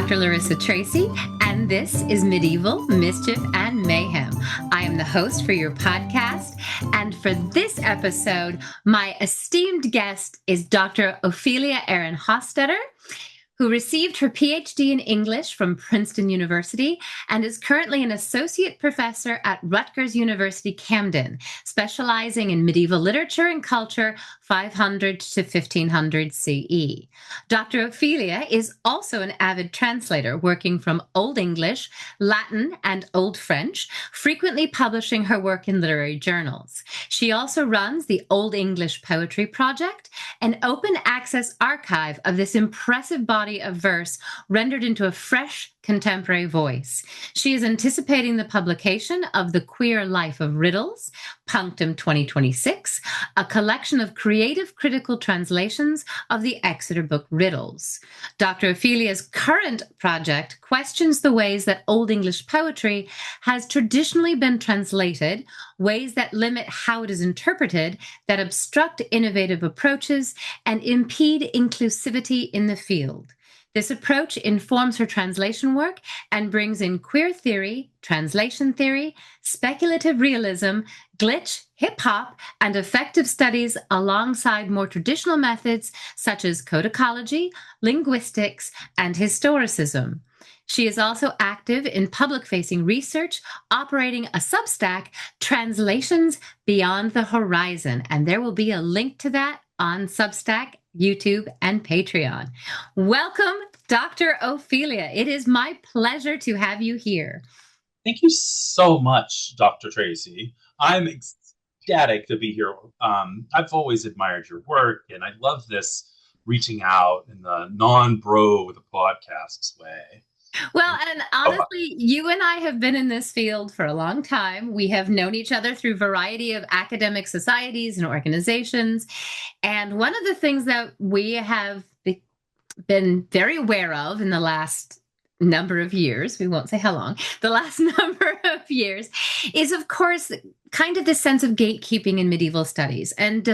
Dr. Larissa Tracy, and this is Medieval, Mischief, and Mayhem. I am the host for your podcast, and for this episode, my esteemed guest is Dr. Ophelia Eryn Hostetter, who received her PhD in English from Princeton University and is currently an associate professor at Rutgers University-Camden, specializing in medieval literature and culture 500 to 1500 CE. Dr. Ophelia is also an avid translator, working from Old English, Latin, and Old French, frequently publishing her work in literary journals. She also runs the Old English Poetry Project, an open access archive of this impressive body of verse rendered into a fresh contemporary voice. She is anticipating the publication of The Queer Life of Riddles, Punctum 2026, a collection of creative critical translations of the Exeter Book Riddles. Dr. Ophelia's current project questions the ways that Old English poetry has traditionally been translated, ways that limit how it is interpreted, that obstruct innovative approaches, and impede inclusivity in the field. This approach informs her translation work and brings in queer theory, translation theory, speculative realism, glitch, hip-hop, and affective studies alongside more traditional methods such as codicology, linguistics, and historicism. She is also active in public-facing research, operating a Substack, Translations Beyond the Horizon, and there will be a link to that on Substack, YouTube, and Patreon. Welcome, Dr. Ophelia. It is my pleasure to have you here. Thank you so much, Dr. Tracy. I'm ecstatic to be here. I've always admired your work, and I love this reaching out in the non-bro with the podcasts way. Well, and honestly, you and I have been in this field for a long time. We have known each other through a variety of academic societies and organizations. And one of the things that we have been very aware of in the last number of years, we won't say how long, the last number of years, is, of course, kind of this sense of gatekeeping in medieval studies and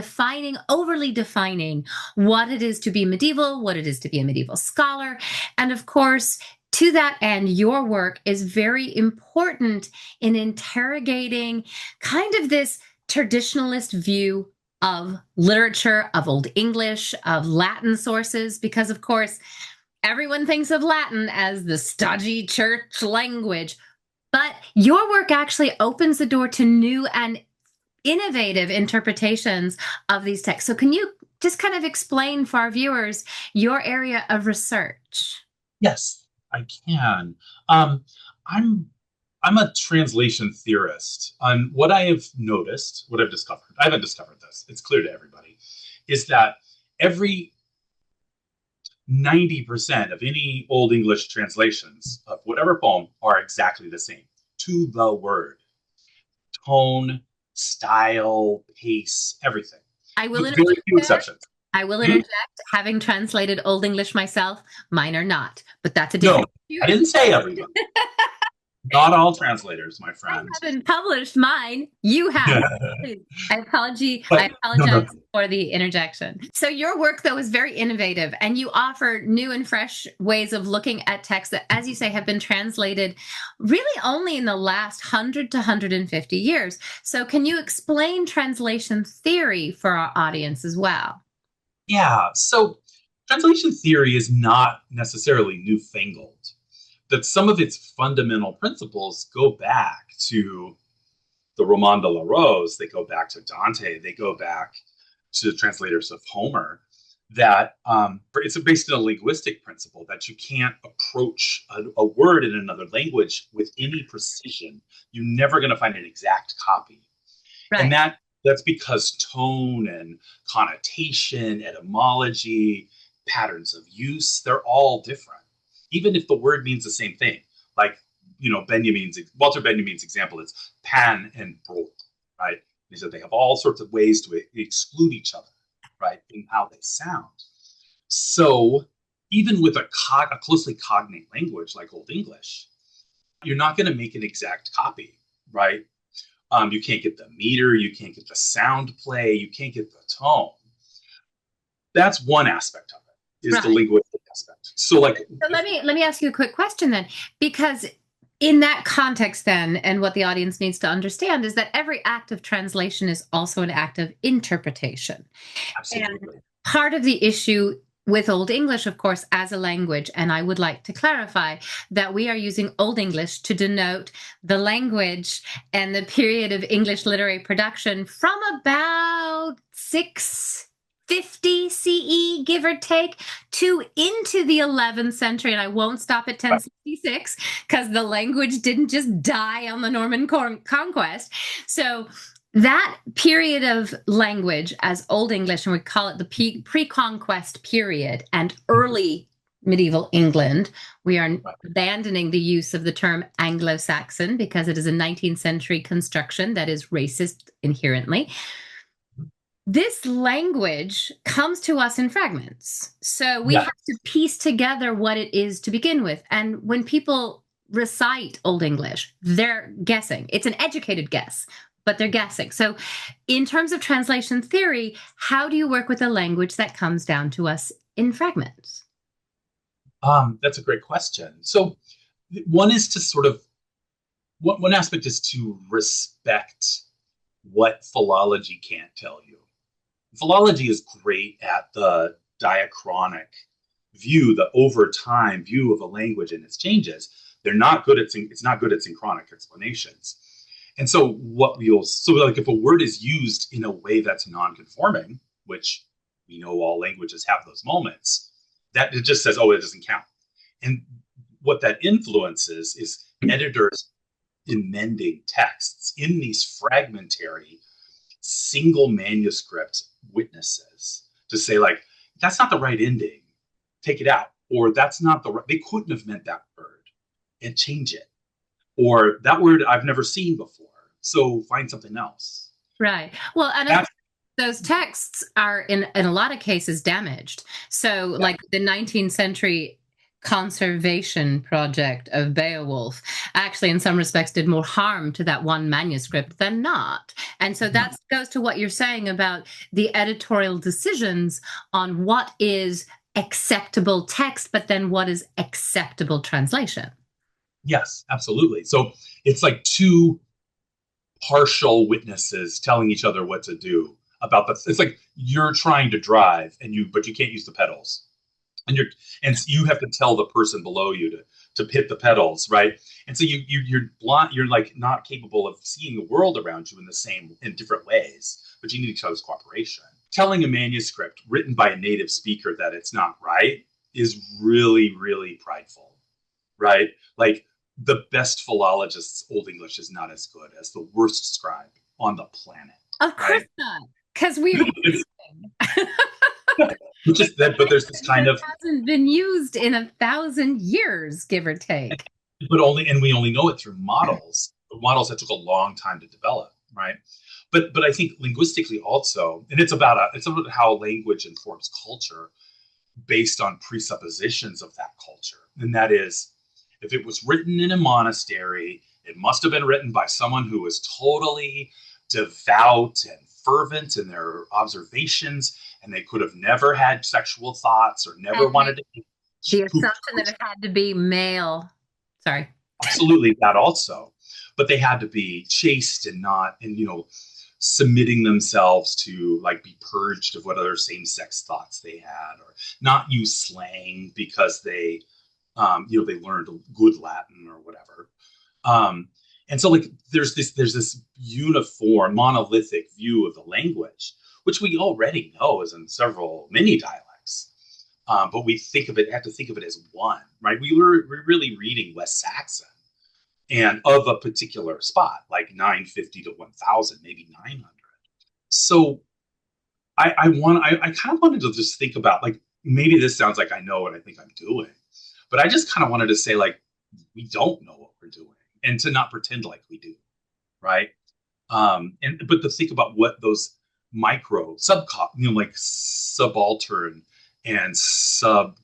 overly defining what it is to be medieval, what it is to be a medieval scholar. And of course, to that end, your work is very important in interrogating kind of this traditionalist view of literature, of Old English, of Latin sources, because of course, everyone thinks of Latin as the stodgy church language, but your work actually opens the door to new and innovative interpretations of these texts. So can you just kind of explain for our viewers your area of research? Yes, I can. I'm a translation theorist. And what I have noticed, what I've discovered, I haven't discovered this, it's clear to everybody, is that every 90% of any Old English translations of whatever poem are exactly the same, to the word. Tone, style, pace, everything. I will With very few exceptions. I will interject. Having translated Old English myself, mine are not, but that's a different issue. I didn't say everyone. Not all translators, my friend. I haven't published mine. You have. I apologize for the interjection. So your work, though, is very innovative, and you offer new and fresh ways of looking at texts that, as you say, have been translated really only in the last 100 to 150 years. So can you explain translation theory for our audience as well? Yeah, so translation theory is not necessarily newfangled. That some of its fundamental principles go back to the Roman de la Rose, they go back to Dante, they go back to translators of Homer, that it's based on a linguistic principle that you can't approach a word in another language with any precision. You're never going to find an exact copy. Right. And that's because tone and connotation, etymology, patterns of use, they're all different. Even if the word means the same thing, like, Walter Benjamin's example is pan and brot, right? He said they have all sorts of ways to exclude each other, right, in how they sound. So even with a closely cognate language like Old English, you're not going to make an exact copy, right? You can't get the meter, you can't get the sound play, you can't get the tone. That's one aspect of it. is the Right. linguistic aspect. So like, So let me ask you a quick question then, because in that context then, and what the audience needs to understand is that every act of translation is also an act of interpretation. And absolutely. part of the issue with Old English, of course, as a language, and I would like to clarify that we are using Old English to denote the language and the period of English literary production from about 650 CE, give or take, to into the 11th century. And I won't stop at 1066 because the language didn't just die on the Norman conquest. So that period of language as Old English, and we call it the pre-conquest period, and early medieval England, we are abandoning the use of the term Anglo-Saxon because it is a 19th century construction that is racist inherently. This language comes to us in fragments. So we have to piece together what it is to begin with. And when people recite Old English, they're guessing. It's an educated guess, but they're guessing. So in terms of translation theory, how do you work with a language that comes down to us in fragments? That's a great question. So one is to sort of, one aspect is to respect what philology can't tell you. Philology is great at the diachronic view, the over time view of a language and its changes. They're not good at, it's not good at synchronic explanations. And so like if a word is used in a way that's non-conforming, which we know all languages have those moments, that it just says, oh, it doesn't count. And what that influences is editors amending texts in these fragmentary single manuscript witnesses to say, like, that's not the right ending, take it out, or that's not the right, they couldn't have meant that word, and change it, or that word I've never seen before, so find something else. Right. Well, and those texts are in a lot of cases damaged. So like the 19th century conservation project of Beowulf actually in some respects did more harm to that one manuscript than not. And so that goes to what you're saying about the editorial decisions on what is acceptable text, but then what is acceptable translation. Yes, absolutely. So it's like two partial witnesses telling each other what to do about the, it's like you're trying to drive but you can't use the pedals. And you have to tell the person below you to hit the pedals, right? And so you're blind, you're like not capable of seeing the world around you in different ways, but you need each other's cooperation. Telling a manuscript written by a native speaker that it's not right is really, really prideful, right? Like the best philologist's Old English is not as good as the worst scribe on the planet. Of course not, because we're Which is that, but there's this kind of hasn't been used in 1,000 years, give or take. And we only know it through models that took a long time to develop, right? But I think linguistically also, and it's about how language informs culture based on presuppositions of that culture, and that is, if it was written in a monastery, it must have been written by someone who was totally devout and fervent in their observations, and they could have never had sexual thoughts or never wanted to. The assumption that it had to be male. Sorry. Absolutely, that also. But they had to be chaste and submitting themselves to like be purged of what other same-sex thoughts they had, or not use slang because they learned good Latin or whatever. And so like there's this uniform monolithic view of the language, which we already know is in many dialects. But we have to think of it as one, right? We're really reading West Saxon and of a particular spot, like 950 to 1000, maybe 900. So I kind of wanted to just think about, like, maybe this sounds like I know what I think I'm doing, but I just kind of wanted to say, like, we don't know what we're doing, and to not pretend like we do, right? But to think about what those micro like subaltern and sub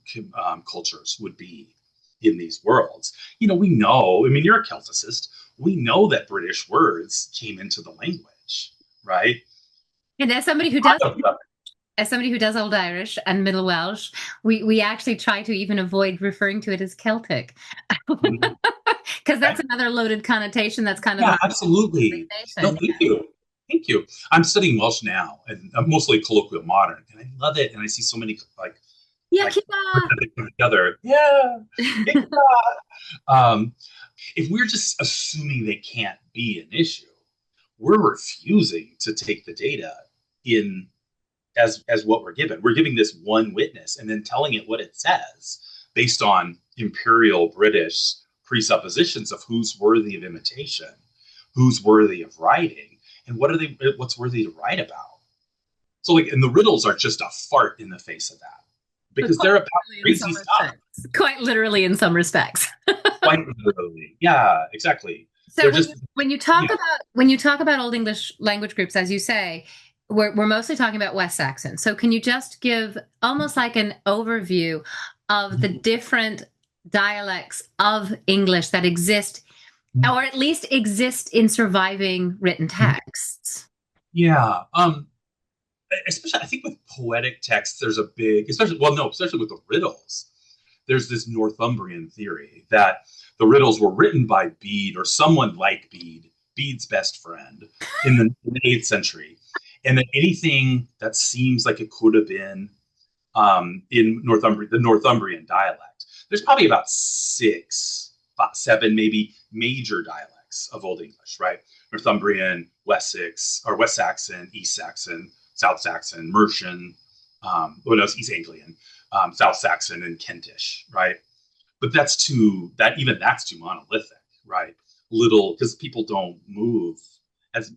cultures would be in these worlds. We know, I mean, you're a Celticist, we know that British words came into the language, right? And as somebody who does as somebody who does Old Irish and Middle Welsh, we actually try to even avoid referring to it as Celtic, Mhm. because Okay. that's another loaded connotation. That's kind of Yeah, a absolutely. No, designation. thank you. Thank you. I'm studying Welsh now, and I'm mostly colloquial modern, and I love it. And I see so many Yeah, like Kiva. they come together. Yeah. Yeah. Um, if we're just assuming they can't be an issue, we're refusing to take the data in as what we're given. We're giving this one witness and then telling it what it says based on imperial British presuppositions of who's worthy of imitation, who's worthy of writing, and what's worthy to write about. So like, and the riddles are just a fart in the face of that But because quite they're about literally in crazy some stuff. respects. Quite literally in some respects. Quite literally. Yeah, exactly. So They're just, when yeah. you talk about Old English language groups, as you say, we're mostly talking about West Saxon. So can you just give almost like an overview of the different dialects of English that exist, or at least exist in surviving written texts? Yeah. Especially I think with poetic texts, there's a big, especially with the riddles, there's this Northumbrian theory that the riddles were written by Bede or someone like Bede, Bede's best friend, in the 8th century, and that anything that seems like it could have been in the Northumbrian dialect, there's probably about seven, maybe major dialects of Old English, right? Northumbrian, Wessex, or West Saxon, East Saxon, South Saxon, Mercian, it's East Anglian, South Saxon, and Kentish, right? But that's too monolithic, right? Little, because people don't move as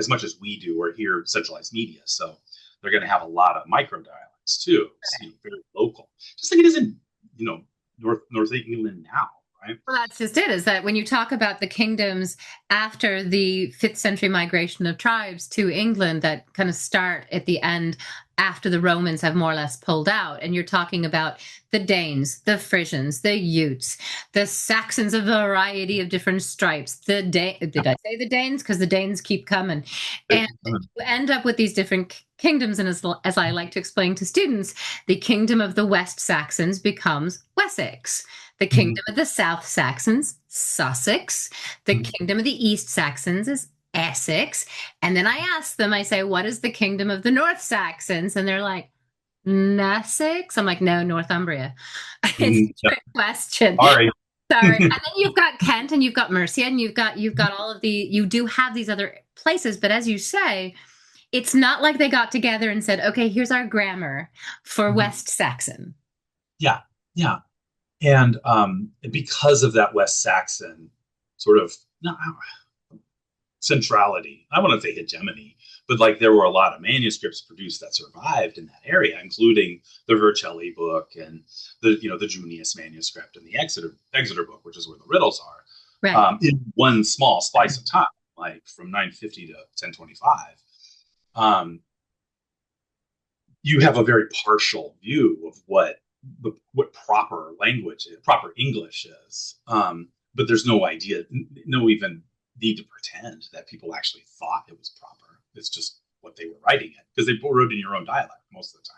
much as we do or hear centralized media, so they're going to have a lot of micro dialects too, so, very local, just like it is in North England now, right? Well, that's just it, is that when you talk about the kingdoms after the 5th century migration of tribes to England that kind of start at the end after the Romans have more or less pulled out, and you're talking about the Danes, the Frisians, the Utes, the Saxons, a variety of different stripes. Did I say the Danes? Because the Danes keep coming. And you end up with these different kingdoms, and as I like to explain to students, the kingdom of the West Saxons becomes Wessex. The kingdom of the South Saxons, Sussex. The kingdom of the East Saxons is Essex. And then I ask them, I say, what is the kingdom of the North Saxons? And they're like, Essex? I'm like, no, Northumbria. It's a trick question. Sorry. Sorry. And then you've got Kent and you've got Mercia and you've got all of you do have these other places, but as you say, it's not like they got together and said, okay, here's our grammar for West Saxon. Yeah, yeah. And because of that West Saxon sort of centrality, I want to say hegemony, but like there were a lot of manuscripts produced that survived in that area, including the Vercelli book and the Junius manuscript and the Exeter book, which is where the riddles are, Right. in one small slice of time, like from 950 to 1025. You have a very partial view of what proper language is, proper English is. But there's no even need to pretend that people actually thought it was proper. It's just what they were writing it, because they wrote in your own dialect most of the time.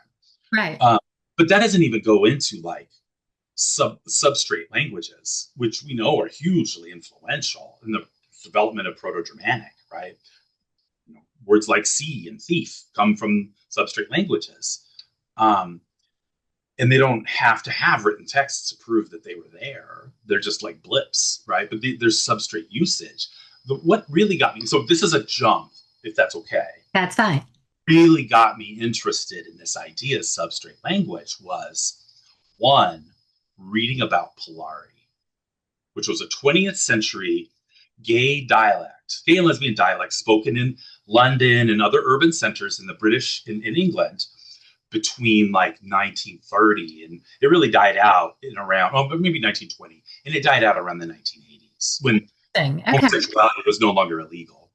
Right. But that doesn't even go into like substrate languages, which we know are hugely influential in the development of Proto-Germanic, right? Words like sea and thief come from substrate languages. And they don't have to have written texts to prove that they were there. They're just like blips, right? But there's substrate usage. What really got me, so this is a jump, if that's okay. That's fine. Really got me interested in this idea of substrate language was, one, reading about Polari, which was a 20th century gay and lesbian dialect spoken in London and other urban centers in England between like 1930, and it really died out in around, maybe 1920, and it died out around the 1980s when homosexuality was no longer illegal.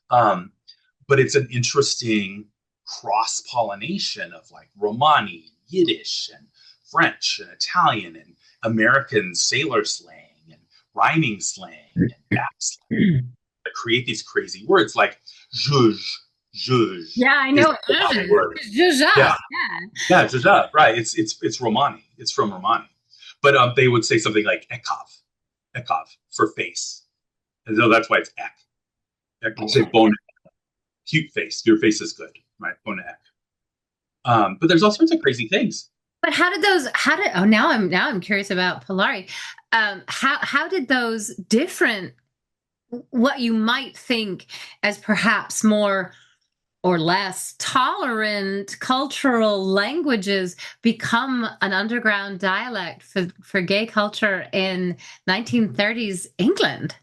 But it's an interesting cross-pollination of like Romani, Yiddish, and French, and Italian, and American sailor slang, and rhyming slang, and rap slang that create these crazy words like zhuzh Zhuzh Yeah, I is know. the Romani word. Zhuzh. Yeah, Yeah. yeah, zhuzh, right. It's Romani. It's from Romani. But they would say something like ekov for face. And so that's why it's ek. Say bone, cute face. Your face is good, right? Bone ek. But there's all sorts of crazy things. But now I'm curious about Polari. How did those different, what you might think as perhaps more or less tolerant cultural languages become an underground dialect for gay culture in 1930s England?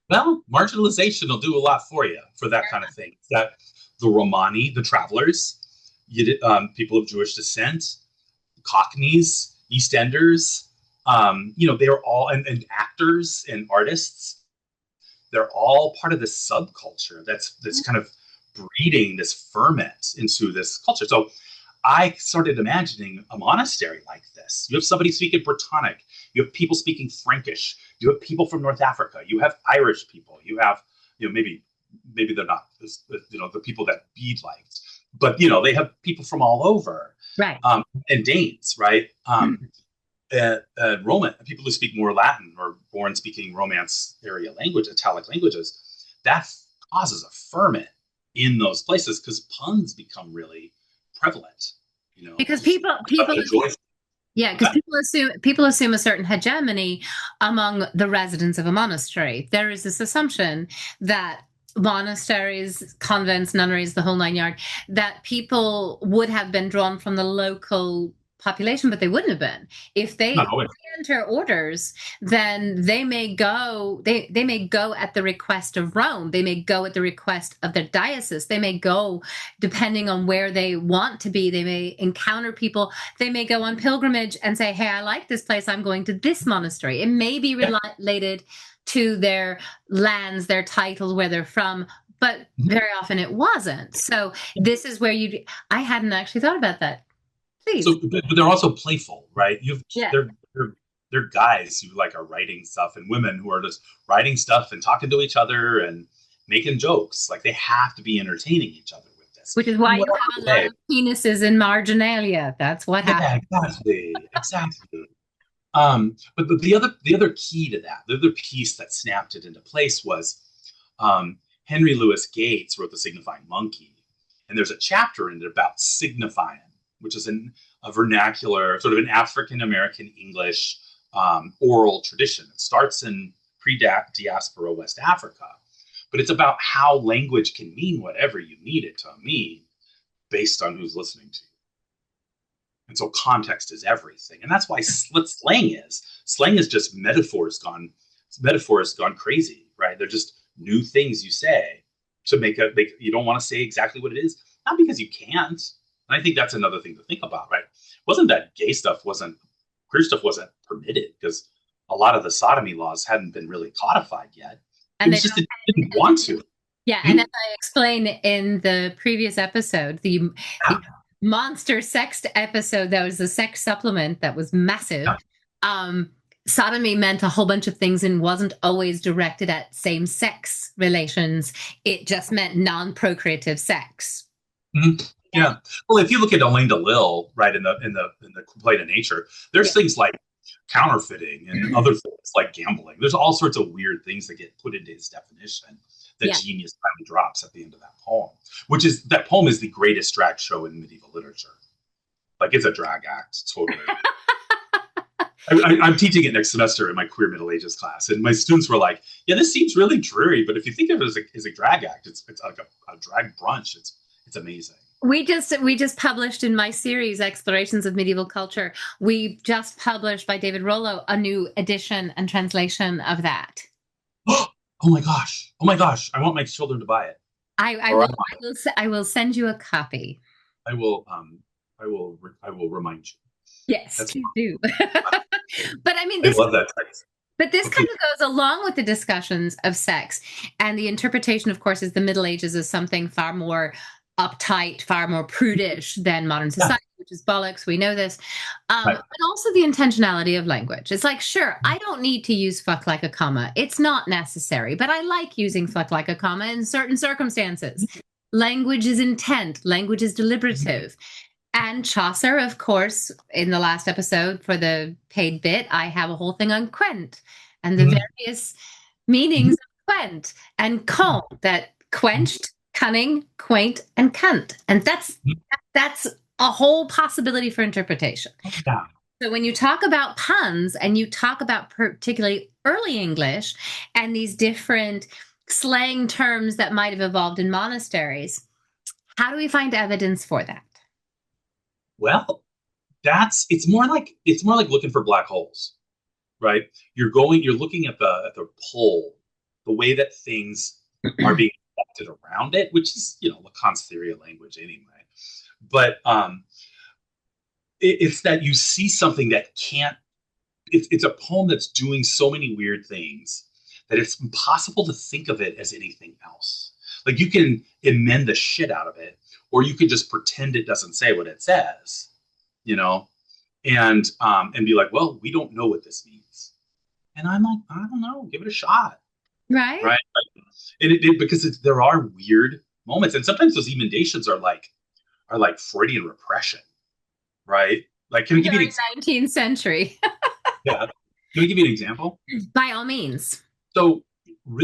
Well, marginalization will do a lot for you for that kind of thing. That the Romani, the travelers, people of Jewish descent, Cockneys, Eastenders, they're all, and actors and artists, they're all part of this subculture that's kind of breeding this ferment into this culture. So I started imagining a monastery like this. You have somebody speaking Brittonic, you have people speaking Frankish, you have people from North Africa, you have Irish people, you have, maybe they're not, the people that Bede liked, but they have people from all over, right? And Danes, right? Roman people who speak more Latin or born speaking Romance area language, Italic languages, that causes a ferment in those places because puns become really prevalent. Because people yeah, because people assume a certain hegemony among the residents of a monastery. There is this assumption that monasteries, convents, nunneries, the whole nine yard, that people would have been drawn from the local population, but they wouldn't have been. If they enter orders, then they may go at the request of Rome. They may go at the request of their diocese. They may go depending on where they want to be. They may encounter people. They may go on pilgrimage and say, hey, I like this place. I'm going to this monastery. It may be related to their lands, their titles, where they're from, but very often it wasn't. So this is where I hadn't actually thought about that. Please. So, but they're also playful, right? They're guys who are writing stuff, and women who are just writing stuff and talking to each other and making jokes. Like they have to be entertaining each other with this. Which is why you have a lot of penises in marginalia. That's what happens. Exactly. But the other key to that, the other piece that snapped it into place was Henry Louis Gates wrote The Signifying Monkey, and there's a chapter in it about signifying, which is a vernacular, sort of an African-American English oral tradition. It starts in pre-diaspora West Africa, but it's about how language can mean whatever you need it to mean based on who's listening to you. And so context is everything. And that's why what slang is. Slang is just metaphors gone crazy, right? They're just new things you say to you don't want to say exactly what it is, not because you can't. And I think that's another thing to think about, right? Wasn't that queer stuff wasn't permitted because a lot of the sodomy laws hadn't been really codified yet. And they didn't want to. Yeah, and as I explained in the previous episode, the monster sex episode, that was the sex supplement that was massive. Yeah. Sodomy meant a whole bunch of things and wasn't always directed at same-sex relations. It just meant non-procreative sex. Mm-hmm. Yeah. Well, if you look at Elaine DeLille, right, in the Complaint of Nature, there's things like counterfeiting and other things like gambling. There's all sorts of weird things that get put into his definition that genius finally drops at the end of that poem. That poem is the greatest drag show in medieval literature. Like it's a drag act, totally. I'm teaching it next semester in my queer Middle Ages class, and my students were like, "Yeah, this seems really dreary, but if you think of it as a drag act, it's like a drag brunch. It's amazing." We just published in my series, Explorations of Medieval Culture, we just published by David Rollo a new edition and translation of that. Oh my gosh. I want my children to buy it. I will send you a copy. I will remind you. Yes, please do. But I mean, I love that text. But this kind of goes along with the discussions of sex, and the interpretation, of course, is the Middle Ages as something far more uptight, far more prudish than modern society, which is bollocks. We know this. But also the intentionality of language. It's like, sure, I don't need to use fuck like a comma. It's not necessary, but I like using fuck like a comma in certain circumstances. Language is intent, language is deliberative. And Chaucer, of course, in the last episode for the paid bit, I have a whole thing on quent and the Mhm. various meanings of quent and cont, that quenched, cunning, quaint, and cunt. And that's a whole possibility for interpretation. Yeah. So when you talk about puns and you talk about particularly early English and these different slang terms that might have evolved in monasteries, how do we find evidence for that? Well, it's more like looking for black holes, right? You're looking at the pole, the way that things are being affected around it, which is Lacan's theory of language anyway. But it's that you see something that can't. It's a poem that's doing so many weird things that it's impossible to think of it as anything else. Like you can amend the shit out of it, or you could just pretend it doesn't say what it says, you know, and be like, well, we don't know what this means. And I'm like, I don't know, give it a shot, Right? right? Because there are weird moments, and sometimes those emendations are like Freudian repression, right? Like, can I give you an Very example? 19th century. Yeah, can I give you an example? By all means. So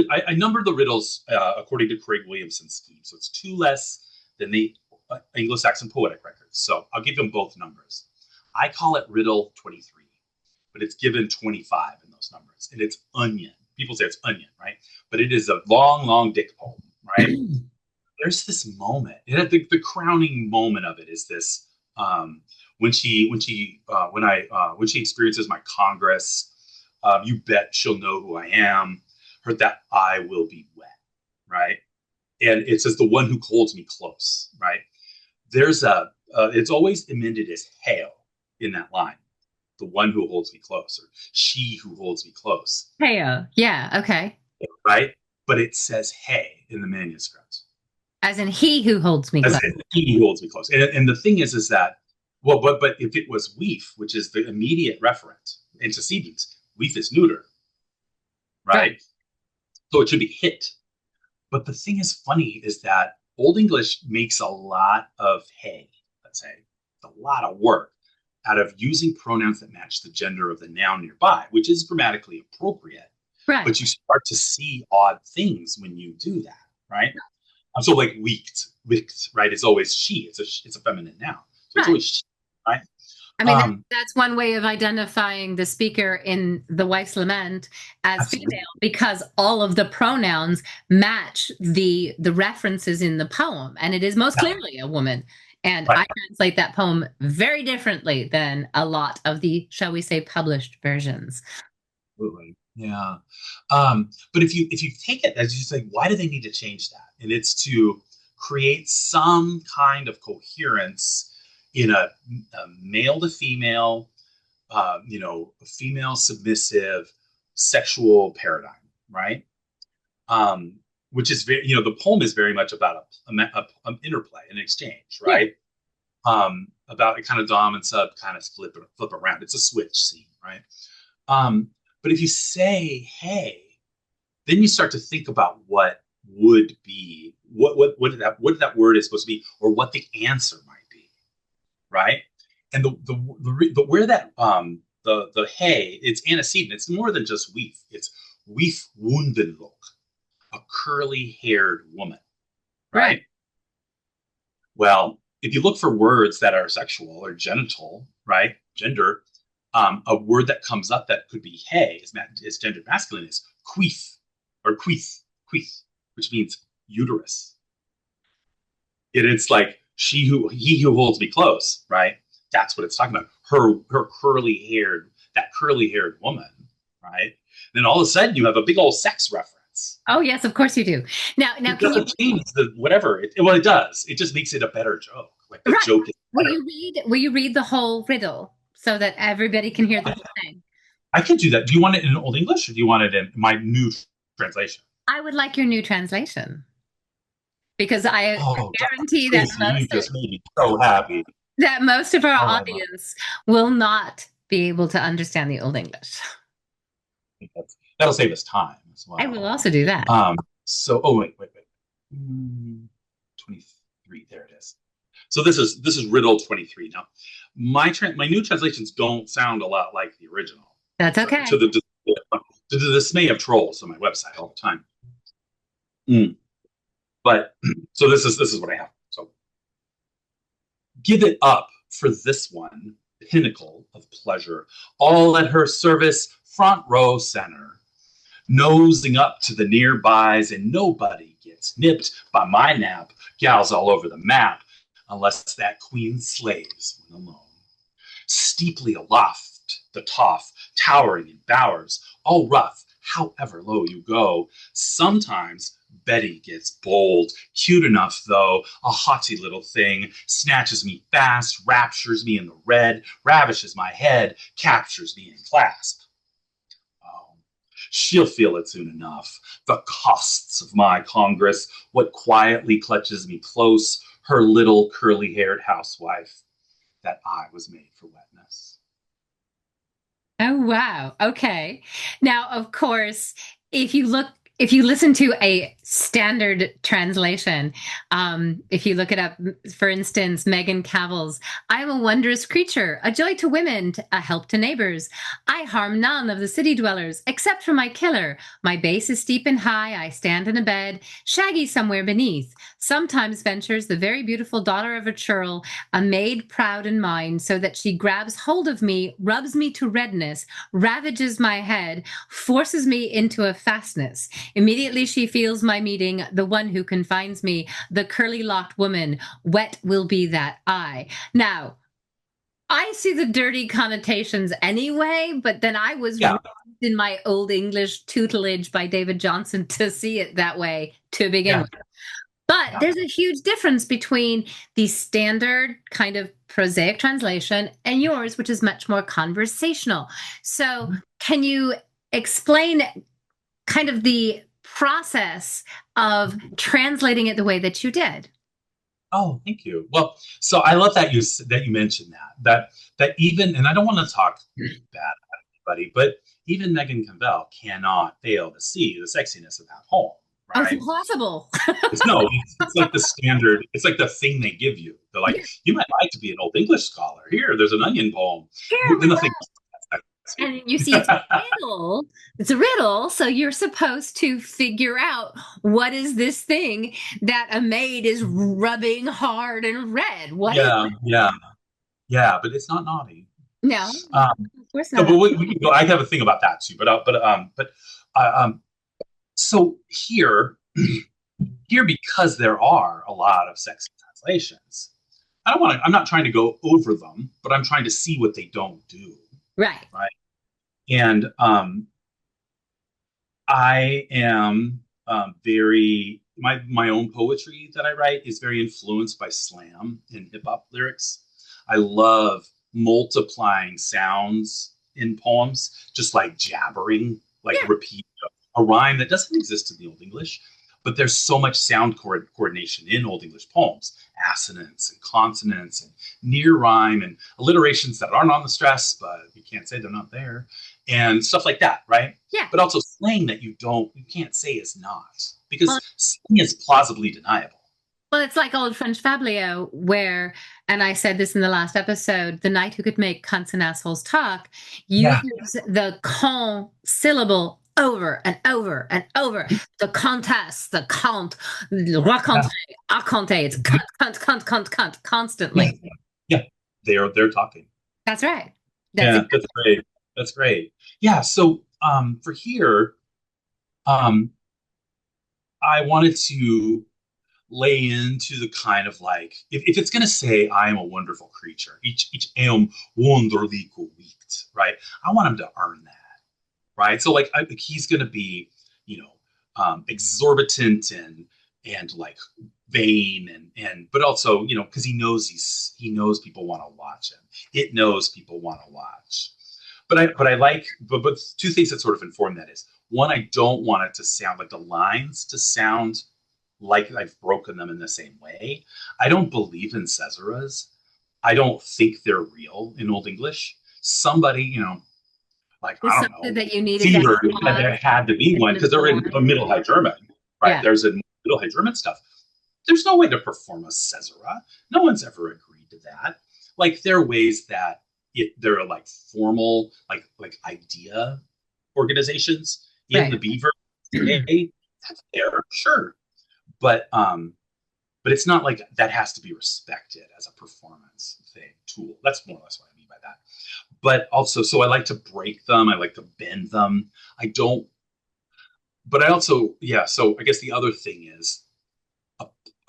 I number the riddles according to Craig Williamson's scheme. So it's two less than the Anglo-Saxon poetic records. So I'll give them both numbers. I call it riddle 23, but it's given 25 in those numbers. And it's onion. People say it's onion, right? But it is a long, long dick poem, right? There's this moment. And the crowning moment of it is this when she experiences my Congress. You bet she'll know who I am. Her that I will be wet, right? And it says the one who holds me close, right? It's always amended as hail in that line. The one who holds me close, or she who holds me close, Heyo. Yeah. Okay. right? But it says hey in the manuscript, As in he who holds me as close. in he who holds me close. And the thing is that, well, but if it was weef, which is the immediate referent antecedent, weef is neuter, right? So it should be hit. But the thing is funny is that Old English makes a lot of hay, let's say, a lot of work out of using pronouns that match the gender of the noun nearby, which is grammatically appropriate. Right. But you start to see odd things when you do that, right? So like wicked, right? It's always she. It's a feminine noun. So it's always she, right? I mean, that's one way of identifying the speaker in The Wife's Lament as Absolutely. female, because all of the pronouns match the references in the poem, and it is most clearly a woman. And Right. I translate that poem very differently than a lot of the, shall we say, published versions. Absolutely. Yeah. But if you take it as you say, why do they need to change that? And it's to create some kind of coherence in a male to female, female submissive sexual paradigm, right? Which is very, the poem is very much about an interplay, an exchange, right? About it kind of dom and sub kind of flip around. It's a switch scene, right? But if you say hey, then you start to think about what would be what that word is supposed to be, or what the answer might be, right? And the where that the hey, it's antecedent. It's more than just weef. It's weef wundenlook, a curly haired woman, right? Well, if you look for words that are sexual or genital, right, gender, a word that comes up that could be hey is gendered masculine is queef or queef, which means uterus. It's like he who holds me close, right? That's what it's talking about. Her curly haired woman, right? Then all of a sudden you have a big old sex reference. Oh yes, of course you do. Now, It can you doesn't change the whatever? It does. It just makes it a better joke. Like the joke is better. Will you read the whole riddle so that everybody can hear the whole thing? I can do that. Do you want it in Old English, or do you want it in my new translation? I would like your new translation, because I guarantee God, you just made me so happy. that most of our Oh, audience will not be able to understand the Old English. That'll save us time as well. I will also do that. So, oh wait. 23. There it is. So this is Riddle 23. Now, my new translations don't sound a lot like the original. That's okay. To the dismay of trolls on my website all the time. But so this is what I have. So give it up for this one, pinnacle of pleasure, all at her service, front row center, nosing up to the nearbys, and nobody gets nipped by my nap, gals all over the map, unless that queen slaves when alone. Steeply aloft, the toff, towering in bowers, all rough, however low you go. Sometimes Betty gets bold, cute enough though, a haughty little thing, snatches me fast, raptures me in the red, ravishes my head, captures me in clasp. Oh, she'll feel it soon enough, the costs of my Congress, what quietly clutches me close, her little curly-haired housewife, that I was made for wetness. Oh, wow. Okay. Now, of course, if you listen to a standard translation, if you look it up, for instance, Megan Cavill's, I am a wondrous creature, a joy to women, a help to neighbors. I harm none of the city dwellers, except for my killer. My base is steep and high. I stand in a bed, shaggy somewhere beneath. Sometimes ventures the very beautiful daughter of a churl, a maid proud in mind, so that she grabs hold of me, rubs me to redness, ravages my head, forces me into a fastness. Immediately she feels my meeting, the one who confines me, the curly-locked woman, wet will be that eye. Now, I see the dirty connotations anyway, but then I was raised in my old English tutelage by David Johnson to see it that way to begin with. But there's a huge difference between the standard kind of prosaic translation and yours, which is much more conversational. So can you explain kind of the process of translating it the way that you did? Oh, thank you. Well, so I love that you mentioned that even, and I don't want to talk bad about anybody, but even Megan Campbell cannot fail to see the sexiness of that poem. Right? Oh, it's impossible. It's like the standard. It's like the thing they give you. They're like, you might like to be an Old English scholar. Here, there's an onion poem. And you see, it's a riddle. It's a riddle. So you're supposed to figure out what is this thing that a maid is rubbing hard and red. What? Yeah. But it's not naughty. No, of course not. No, but we can go. I have a thing about that too. So here, because there are a lot of sexy translations, I'm not trying to go over them, but I'm trying to see what they don't do. Right. And I am very, my own poetry that I write is very influenced by slam and hip hop lyrics. I love multiplying sounds in poems, just like jabbering, repeat a rhyme that doesn't exist in the Old English, but there's so much sound coordination in Old English poems, assonance and consonants and near rhyme and alliterations that aren't on the stress, but you can't say they're not there, and stuff like that, right? Yeah. But also slang that you can't say is not, because slang is plausibly deniable. Well, it's like old French fablio where, and I said this in the last episode, the knight who could make cunts and assholes talk, uses the con syllable over and over and over. The countess, the count, raconte, raconte. It's cunt, constantly. Yeah. They're talking. That's right. That's great. That's great. Yeah. So for here, I wanted to lay into the kind of like, if it's going to say I am a wonderful creature, each am wonderlich wiegt, right? I want him to earn that. Right. So like he's going to be, exorbitant and like vain and but also, because he knows people want to watch him. It knows people want to watch. But two things that sort of inform that is, one, I don't want it to sound like the lines to sound like I've broken them in the same way. I don't believe in caesaras. I don't think they're real in Old English. Somebody, like, I don't know, that you needed Fever, there had to be one because they're in Middle High German, right? Yeah. There's a Middle High German stuff. there's no way to perform a caesura. No one's ever agreed to that. Like there are ways that there are like formal, like idea organizations in Right. the Beaver. Hey, that's there, sure. But it's not like that has to be respected as a performance thing tool. That's more or less what I mean by that. But also, so I like to break them. I like to bend them. I don't. But I also, yeah. So I guess the other thing is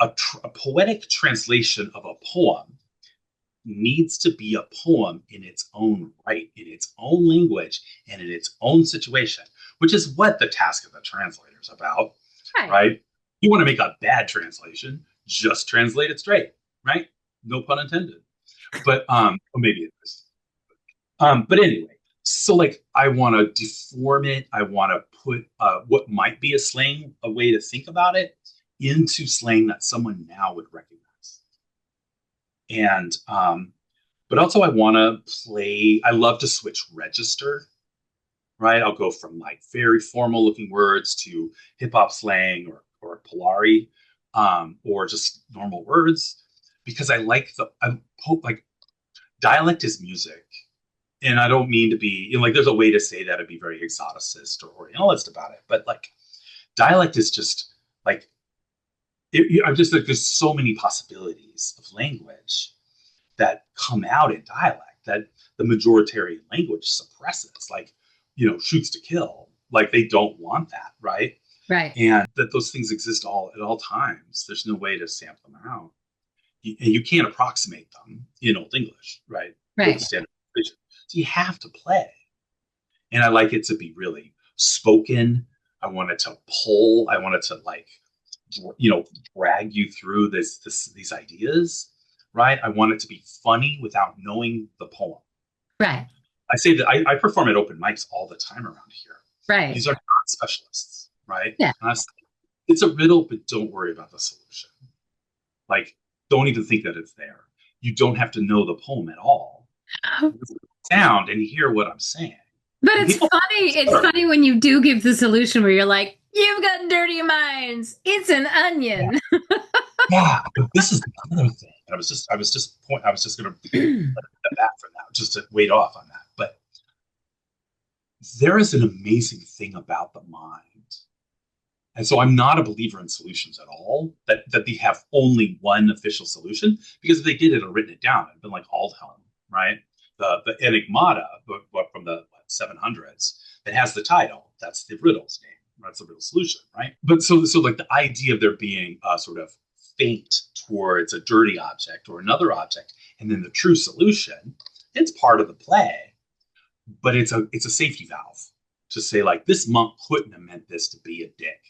a poetic translation of a poem needs to be a poem in its own right, in its own language, and in its own situation, which is what the task of the translator is about, Right. right? You want to make a bad translation, just translate it straight, right? No pun intended. But or maybe it is. But anyway, so like I want to deform it. I want to put what might be a slang, a way to think about it, into slang that someone now would recognize. And but also I want to play. I love to switch register, right? I'll go from like very formal looking words to hip hop slang or Polari, or just normal words, because I hope like dialect is music. And I don't mean to be, you know, like there's a way to say that and be very exoticist or Orientalist about it, but like dialect is just like I'm just like there's so many possibilities of language that come out in dialect that the majoritarian language suppresses, like, you know, shoots to kill. Like they don't want that, right? Right. And that those things exist all at all times. There's no way to stamp them out. You can't approximate them in Old English, right? With Right. the standard translation. So you have to play. And I like it to be really spoken. I want it to pull. I want it to like, you know, drag you through these ideas, right? I want it to be funny without knowing the poem. Right. I say that I perform at open mics all the time around here. Right. These are not specialists, right? Yeah. It's a riddle, but don't worry about the solution. Like, don't even think that it's there. You don't have to know the poem at all. Sound and hear what I'm saying. But it's funny. It's funny when you do give the solution where you're like, "You've got dirty minds. It's an onion." Yeah, but this is the other thing. I was just going to step back from that, just to wait off on that. But there is an amazing thing about the mind. And so I'm not a believer in solutions at all, that they have only one official solution, because if they did it or written it down, it'd been like Aldhelm, right? The Enigmata from the 700s that has the title, that's the riddle's name. That's the riddle solution, right? But so like the idea of there being a sort of feint towards a dirty object or another object, and then the true solution, it's part of the play, but it's a safety valve to say like this monk couldn't have meant this to be a dick.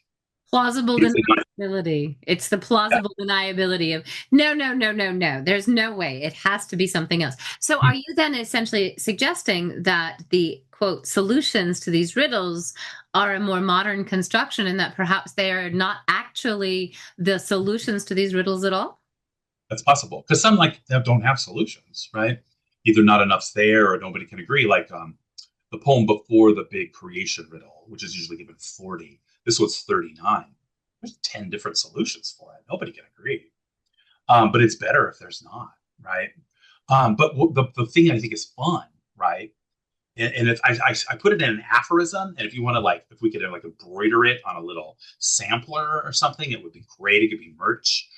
Plausible deniability. It's the plausible deniability of no. There's no way. It has to be something else. So are you then essentially suggesting that the quote solutions to these riddles are a more modern construction, and that perhaps they are not actually the solutions to these riddles at all? That's possible, because some like don't have solutions, right? Either not enough's there or nobody can agree. Like the poem before the big creation riddle, which is usually given 40. This was 39. There's 10 different solutions for it. Nobody can agree. But it's better if there's not, right? But the thing I think is fun, right? And if I put it in an aphorism, and if you want to like, if we could like embroider it on a little sampler or something, it would be great. It could be merch.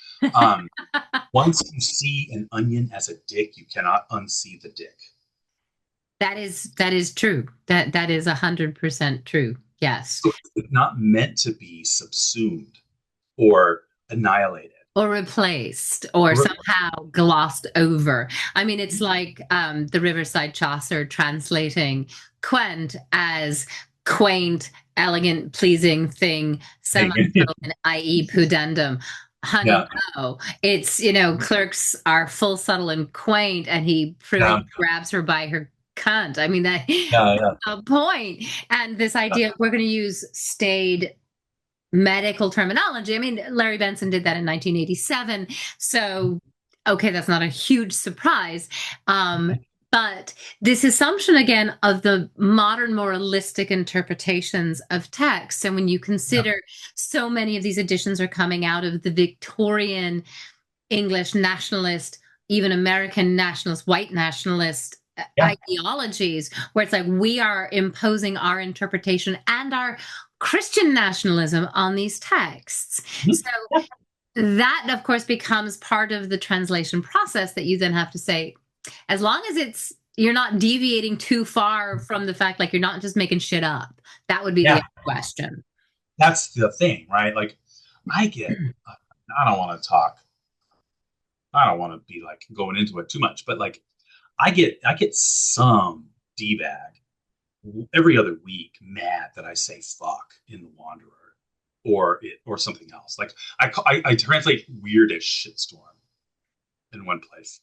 Once you see an onion as a dick, you cannot unsee the dick. That is true. That is 100% true. Yes. So it's not meant to be subsumed or annihilated. Or replaced or somehow glossed over. I mean, it's like the Riverside Chaucer translating quaint as quaint, elegant, pleasing thing, semi-stolen, i.e. pudendum. Honey, Yeah. no. It's, clerks are full, subtle, and quaint, and he grabs her by her cunt. I mean, that's a point. And this idea, we're going to use staid medical terminology. I mean, Larry Benson did that in 1987. So, okay, that's not a huge surprise. But this assumption again of the modern moralistic interpretations of text, and when you Yeah. consider so many of these editions are coming out of the Victorian English nationalist, even American nationalist, white nationalist Yeah. ideologies, where it's like we are imposing our interpretation and our Christian nationalism on these texts. Mhm. So Yeah. that, of course, becomes part of the translation process that you then have to say, as long as you're not deviating too far from the fact, like you're not just making shit up. That would be the Yeah. other question. That's the thing, right? Like, I get, I don't want to talk, I don't want to be like going into it too much, but like, I get some D bag every other week mad that I say fuck in the Wanderer or something else. Like I translate weird as shitstorm in one place.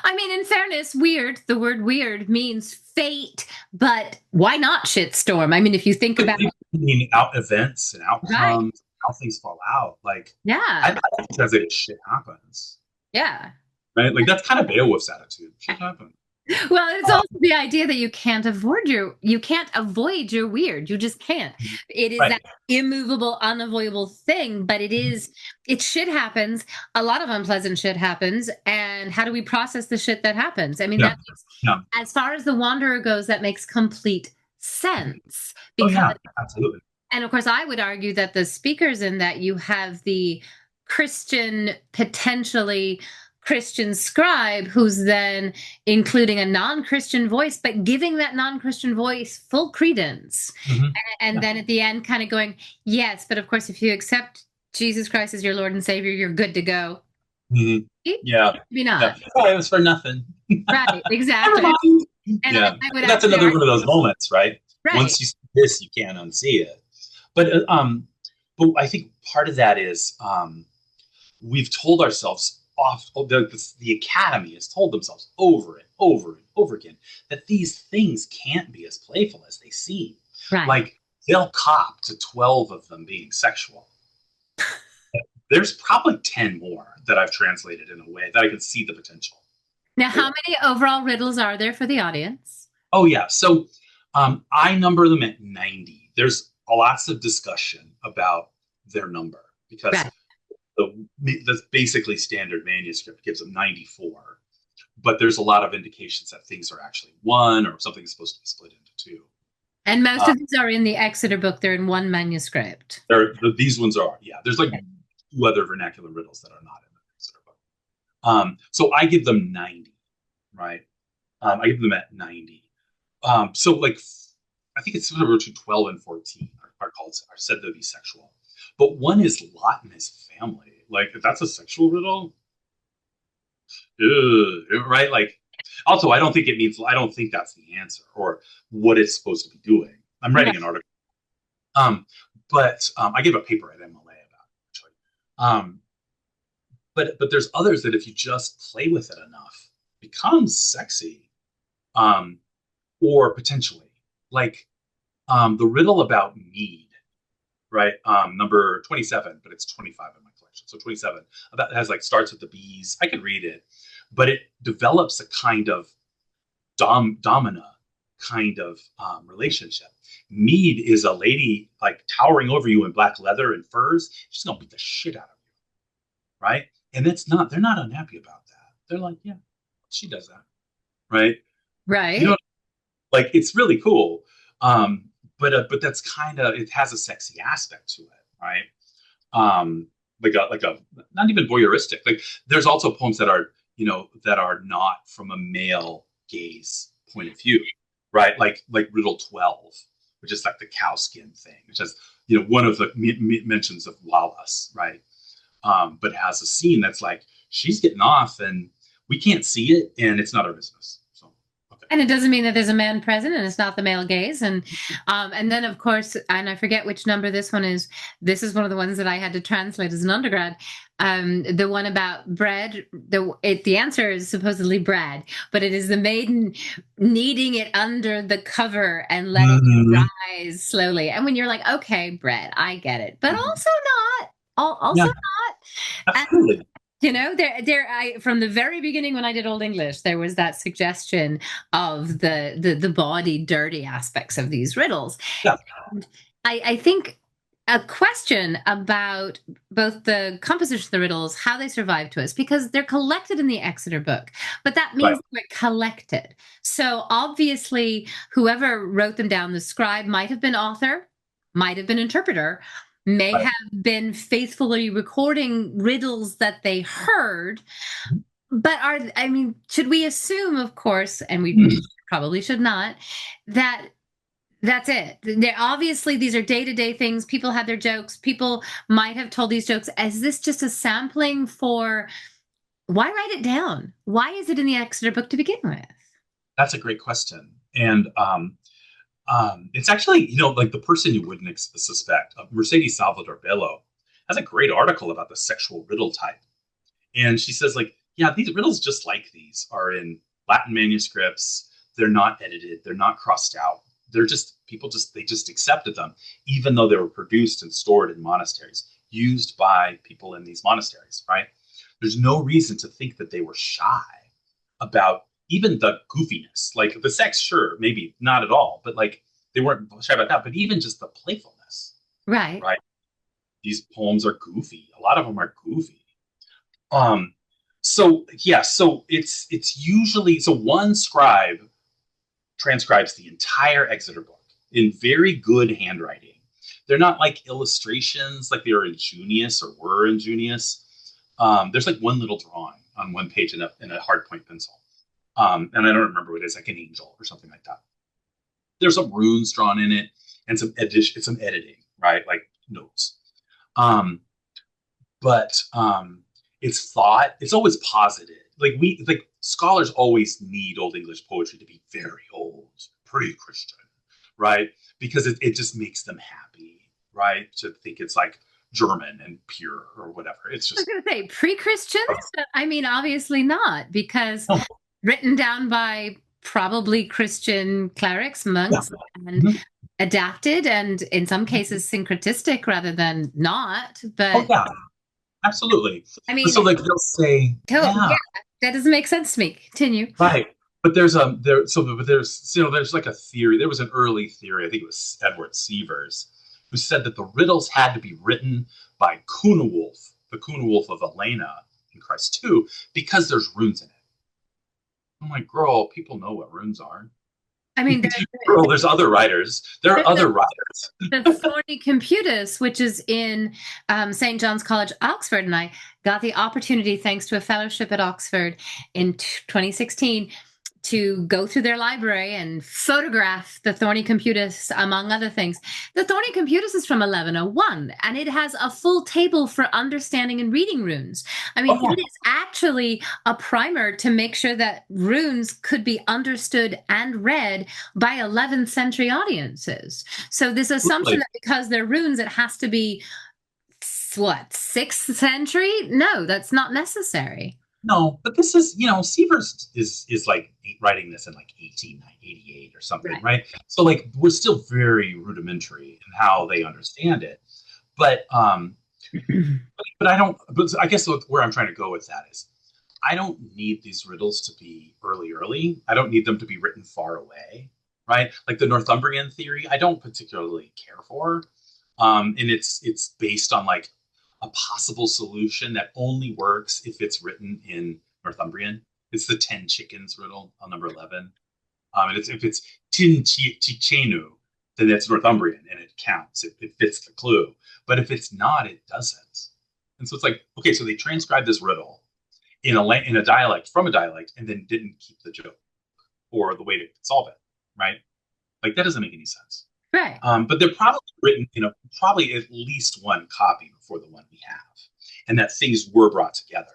I mean, in fairness, weird, the word weird means fate, but why not shitstorm? I mean, if you think But about I mean, out events and right. outcomes, how things fall out. Like I Yeah. like to translate shit happens, Yeah. right? Like that's kind of Beowulf's attitude. Shit happens. Well, it's also the idea that you can't avoid your weird. You just can't. It is Right. that immovable, unavoidable thing, but it shit happens. A lot of unpleasant shit happens. And how do we process the shit that happens? I mean, Yeah. that makes, Yeah. as far as the Wanderer goes, that makes complete sense Oh because, yeah. Absolutely. and of course, I would argue that the speakers in that you have the Christian, potentially Christian scribe who's then including a non-Christian voice, but giving that non-Christian voice full credence. Hmm. And Yeah. then at the end, kind of going, yes, but of course, if you accept Jesus Christ as your Lord and Savior, you're good to go. Hmm. Yeah. Maybe Yeah. not. Oh, it was for nothing. Right, Never exactly. mind. And Yeah. I would But that's actually another argue, one of those moments, right? right. Once you see this, you can't unsee it. But but I think part of that is we've told ourselves off the academy has told themselves over and over and over again that these things can't be as playful as they seem. Right. Like they'll cop to 12 of them being sexual. There's probably 10 more that I've translated in a way that I can see the potential Now, how for. many overall riddles are there for the audience? Oh yeah. So I number them at 90. There's lots of discussion about their number because Right. the basically standard manuscript gives them 94, but there's a lot of indications that things are actually one or something's supposed to be split into two. And most Uh, of these are in the Exeter book. They're in one manuscript. these ones are, yeah. There's like two other vernacular riddles that are not in the Exeter book. So I give them 90, right? I give them at 90. So like I think it's somewhere between 12 and 14 are said to be sexual, but one is Lot and his family. Like if that's a sexual riddle, right? Like, also, I don't think it means. I don't think that's the answer or what it's supposed to be doing. I'm Right. writing an article, um, but I gave a paper at MLA about it, actually. But there's others that if you just play with it enough, becomes sexy, um, or potentially like the riddle about mead, right? Number 27, but it's 25 in my collection. So 27 about has like starts with the bees. I can read it, but it develops a kind of domina kind of relationship. Mead is a lady like towering over you in black leather and furs. She's gonna beat the shit out of you, right? And it's not. They're not unhappy about that. They're like, yeah, she does that, right? You Right. know, like it's really cool. Um, but that's kind of it has a sexy aspect to it, right? Like a not even voyeuristic. Like there's also poems that are that are not from a male gaze point of view, right? Like Riddle 12, which is like the cow skin thing, which is one of the mentions of Wallace, right? But has a scene that's like she's getting off and we can't see it and it's not our business. So okay. And it doesn't mean that there's a man present and it's not the male gaze. And then of course, and I forget which number this one is. This is one of the ones that I had to translate as an undergrad. The one about bread. The answer is supposedly bread, but it is the maiden kneading it under the cover and letting it rise slowly. And when you're like, okay, bread, I get it, but also not. Also Yeah, not. And absolutely. From the very beginning when I did Old English, there was that suggestion of the body dirty aspects of these riddles. Yeah. And I think a question about both the composition of the riddles, how they survive to us, because they're collected in the Exeter book, but that means Right. they're collected. So obviously, whoever wrote them down, the scribe might have been author, might have been interpreter, may Right. have been faithfully recording riddles that they heard. But should we assume, of course, and we probably should not, that that's it? Obviously, these are day-to-day things. People had their jokes. People might have told these jokes. Is this just a sampling for why write it down? Why is it in the Exeter book to begin with? That's a great question. And it's actually, like the person you wouldn't suspect, Mercedes Salvador Bello, has a great article about the sexual riddle type. And she says, like, yeah, these riddles just like these are in Latin manuscripts. They're not edited. They're not crossed out. They're just, they just accepted them, even though they were produced and stored in monasteries, used by people in these monasteries, right? There's no reason to think that they were shy about even the goofiness. Like the sex, sure, maybe not at all, but like they weren't shy about that. But even just the playfulness, Right. right? These poems are goofy. A lot of them are goofy. So it's usually, so one scribe transcribes the entire Exeter book in very good handwriting. They're not like illustrations like they are in Junius or were in Junius. There's like one little drawing on one page in a hard point pencil. And I don't remember what it is, like an angel or something like that. There's some runes drawn in it and some editing, right? Like notes. But it's always posited. Like scholars always need Old English poetry to be very old, pre-Christian, right? Because it just makes them happy, right? To think it's like German and pure or whatever. It's just, I was going to say pre-Christians. Obviously not, because no. written down by probably Christian clerics, monks, and adapted, and in some cases syncretistic rather than not. But yeah, absolutely. So like they'll say, yeah, that doesn't make sense to me. Continue. Right. But there's like a theory. There was an early theory, I think it was Edward Sievers, who said that the riddles had to be written by Cunewulf, the Cunewulf of Elena in Christ 2, because there's runes in it. I'm like, girl, people know what runes are. Girl, there's other writers. There are other writers. The Thorny Computus, which is in St. John's College, Oxford, and I got the opportunity, thanks to a fellowship at Oxford in 2016, to go through their library and photograph the Thorny Computus, among other things. The Thorny Computus is from 1101, and it has a full table for understanding and reading runes. It is actually a primer to make sure that runes could be understood and read by 11th century audiences. So this assumption that because they're runes, it has to be, 6th century? No, that's not necessary. No, but this is, Sievers is like writing this in like 1888 or something, right? So like we're still very rudimentary in how they understand it. But but I guess where I'm trying to go with that is I don't need these riddles to be early. I don't need them to be written far away, right? Like the Northumbrian theory, I don't particularly care for. And it's based on like a possible solution that only works if it's written in Northumbrian. It's the 10 chickens riddle on number 11. And if it's tin chichenu, then it's Northumbrian and it counts. It fits the clue. But if it's not, it doesn't. And so it's like, okay, so they transcribed this riddle in a dialect from a dialect and then didn't keep the joke or the way to solve it, right? Like that doesn't make any sense. Right. But they're probably written, probably at least one copy before the one we have, and that things were brought together.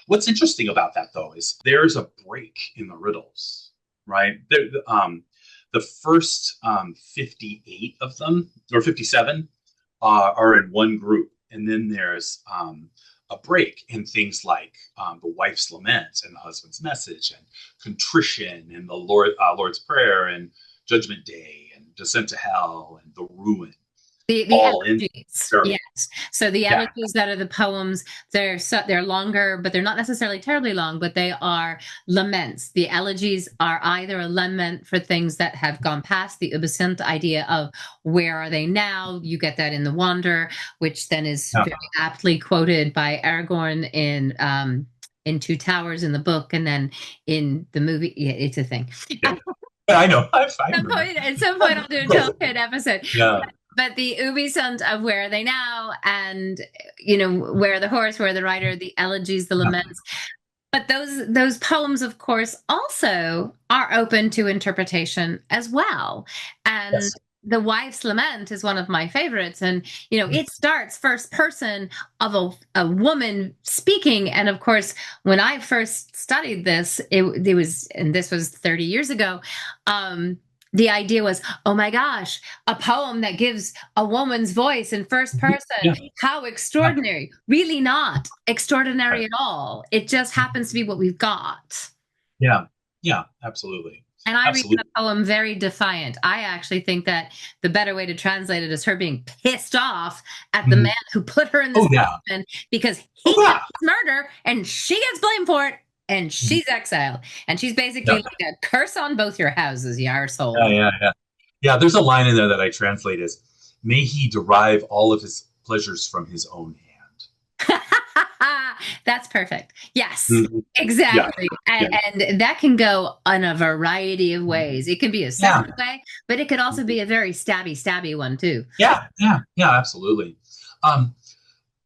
What's interesting about that, though, is there's a break in the riddles, right? The first 58 of them, or 57, are in one group, and then there's a break in things like the wife's lament and the husband's message, and contrition, and the Lord's Prayer, and Judgment Day, and Descent to Hell, and the Ruin. The all in. elegies, Sure. yes. So the Yeah. elegies that are the poems, they're longer, but they're not necessarily terribly long, but they are laments. The elegies are either a lament for things that have gone past, the ubicint idea of where are they now? You get that in the Wander, which then is Yeah. very aptly quoted by Aragorn in Two Towers in the book, and then in the movie. Yeah, it's a thing. Yeah. I know. I remember. At some point, I'll do a Tolkien episode. Yeah. But the ubicant of where are they now, and where the horse, where the rider, the elegies, the laments. But those poems, of course, also are open to interpretation as well. And Yes. the Wife's Lament is one of my favorites. And it starts first person of a woman speaking. And of course, when I first studied this, it was, and this was 30 years ago. The idea was, oh my gosh, a poem that gives a woman's voice in first person. Yeah. How extraordinary. Really not extraordinary at all. It just happens to be what we've got. Yeah. Yeah, absolutely. And I Absolutely. read the poem very defiant. I actually think that the better way to translate it is her being pissed off at the man who put her in this position because he commits murder and she gets blamed for it. And she's exiled. And she's basically like a curse on both your houses, you arsehole. Yeah, there's a line in there that I translate as, may he derive all of his pleasures from his own hand. That's perfect. Yes, exactly. Yeah. And that can go in a variety of ways. It can be a separate way, but it could also be a very stabby one too. Yeah, absolutely.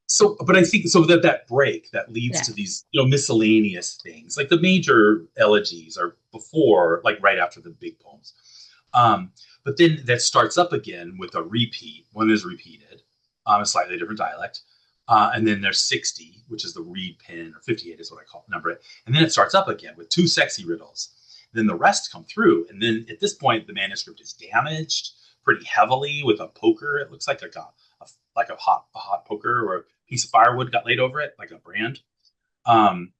So, but I think so that break that leads to these, miscellaneous things, like the major elegies are before, like right after the big poems. But then that starts up again with a repeat. One is repeated, a slightly different dialect. And then there's 60, which is the reed pin, or 58 is what I number it. And then it starts up again with 2 sexy riddles. Then the rest come through. And then at this point, the manuscript is damaged pretty heavily with a poker. It looks like a hot poker or a piece of firewood got laid over it, like a brand, and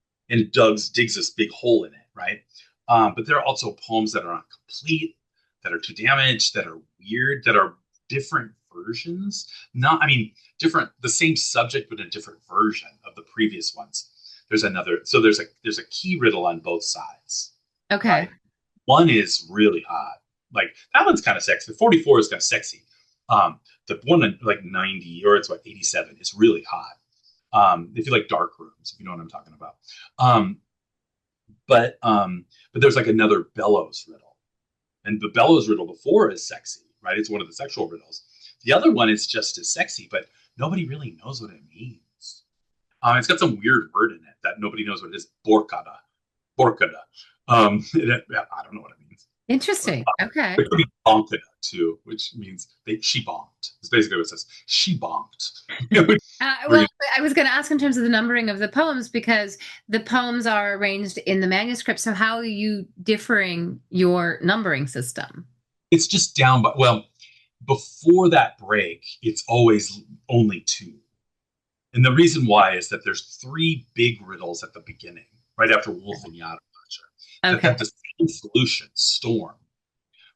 digs this big hole in it, right? But there are also poems that are not complete, that are too damaged, that are weird, that are different versions. Different, the same subject but a different version of the previous ones. There's a key riddle on both sides. Okay. Right? One is really hot, like that one's kind of sexy. The 44 is kind of sexy. The one in like 90 or it's 87 is really hot. If you like dark rooms, if you know what I'm talking about. But there's like another bellows riddle, and the bellows riddle before is sexy, right? It's one of the sexual riddles. The other one is just as sexy, but nobody really knows what it means. It's got some weird word in it that nobody knows what it is. Borkada. I don't know what it means. Interesting. Okay. It could be bonkada too, which means she bonked. It's basically what it says. She bonked. Well, I was going to ask in terms of the numbering of the poems, because the poems are arranged in the manuscript. So how are you differing your numbering system? It's just down by, before that break, it's always only 2. And the reason why is that there's 3 big riddles at the beginning, right after Wolf and Yada. That have the same solution, storm,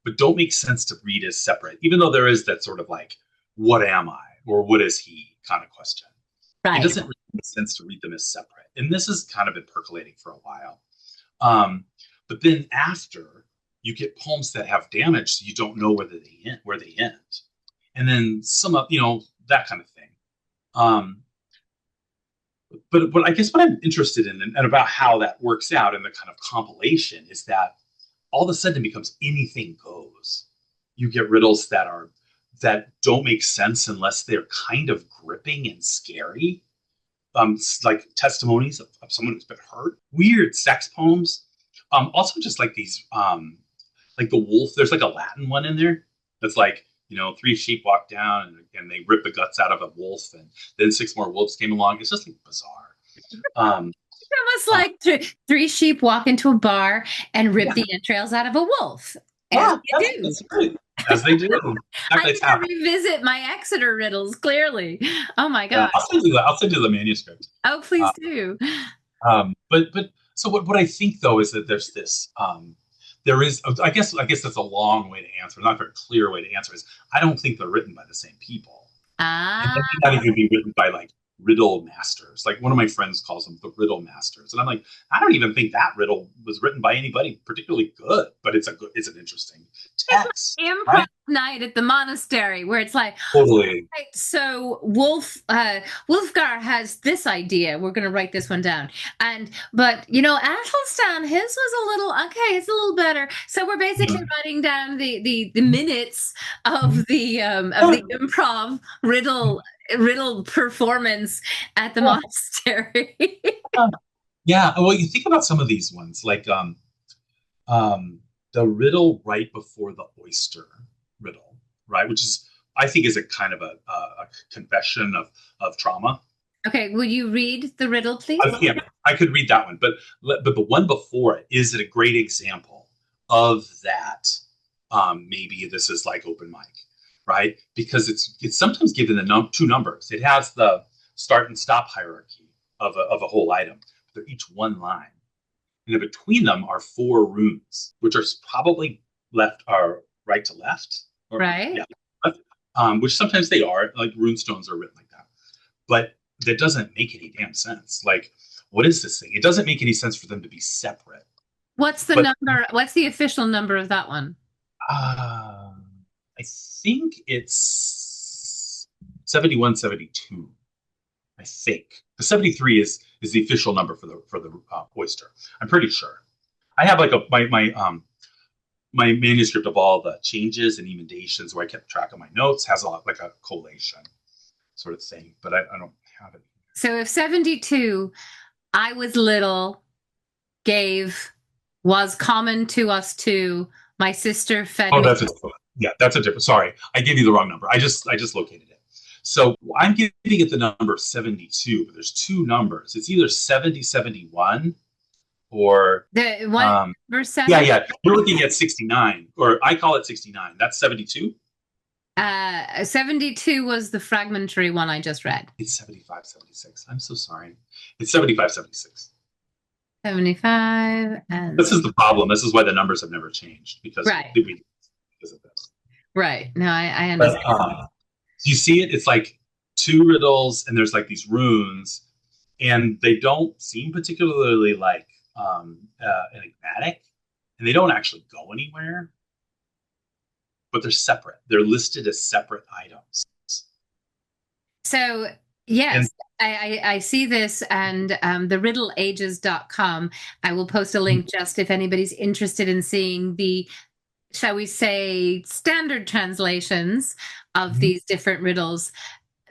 but don't make sense to read as separate, even though there is that sort of like, what am I, or what is he kind of question. Right. It doesn't really make sense to read them as separate. And this has kind of been percolating for a while. But then after, you get poems that have damage, so you don't know where they end. And then some of, that kind of thing. But I guess what I'm interested in and about how that works out in the kind of compilation is that all of a sudden it becomes anything goes. You get riddles that don't make sense unless they're kind of gripping and scary. Like testimonies of someone who's been hurt. Weird sex poems. Also just like these, like the wolf, there's like a Latin one in there that's like, 3 sheep walked down and they ripped the guts out of a wolf, and then 6 more wolves came along. It's just like bizarre. It's almost like 3 sheep walk into a bar and rip the entrails out of a wolf. As they do. That's right. As they do. I can revisit my Exeter riddles, clearly. Oh my God. I'll send you the manuscript. Oh, please do. But so what I think though is that there's there is, I guess that's a long way to answer, not a very clear way to answer is I don't think they're written by the same people. And Ah, they may not even be written by like riddle masters. Like one of my friends calls them the riddle masters. And I'm like, I don't even think that riddle was written by anybody particularly good, but it's an interesting text, improv right? night at the monastery where it's like, Totally. right, so Wolfgar has this idea. We're going to write this one down. But Athelstan, his was a little okay. It's a little better. So we're basically Yeah. writing down the minutes of the improv riddle performance at the monastery. Yeah. Well, you think about some of these ones, like the riddle right before the oyster riddle, right? Which is, I think, is a kind of a confession of trauma. Okay, will you read the riddle, please? Yeah, I could read that one, but the one before it is a great example of that. Maybe this is like open mic, right? Because it's sometimes given the two numbers. It has the start and stop hierarchy of a whole item. They're each one line, and in between them are four runes, which are probably left or right to left, or Right? yeah, left, which sometimes they are. Like rune stones are written like that, but that doesn't make any damn sense. Like, what is this thing? It doesn't make any sense for them to be separate. What's the But number? What's the official number of that one? uh, I think it's 71, 72. I think the 73 is the official number for the oyster. I'm pretty sure. I have like my manuscript of all the changes and emendations where I kept track of my notes has a lot like a collation sort of thing, but I don't have it. So if 72, I was little, was common to us too. My sister fed Oh, me. that's a different. Sorry, I gave you the wrong number. I just located it. So I'm giving it the number 72, but there's two numbers. It's either 70, 71 or The one verse yeah, 7. yeah. You're looking at 69, or I call it 69. That's 72. 72 was the fragmentary one I just read. It's 75, 76. I'm so sorry. It's 75, 76. 75 and This is the problem. This is why the numbers have never changed because right. because of this. Right. No, I But understand. you see it? It's like two riddles, and there's like these runes, and they don't seem particularly like enigmatic, and they don't actually go anywhere. But they're separate. They're listed as separate items. So, And yes, I see this, and the riddleages.com. I will post a link just if anybody's interested in seeing the, shall we say, standard translations of these different riddles.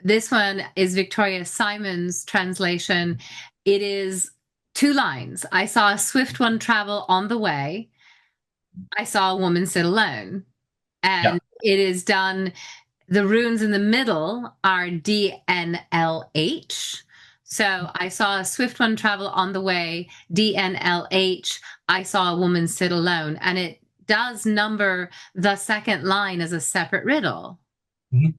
This one is Victoria Simon's translation. It is 2 lines. I saw a swift one travel on the way. I saw a woman sit alone. yeah, And it is done, the runes in the middle are DNLH. So I saw a swift one travel on the way, DNLH. I saw a woman sit alone. And it does number the second line as a separate riddle.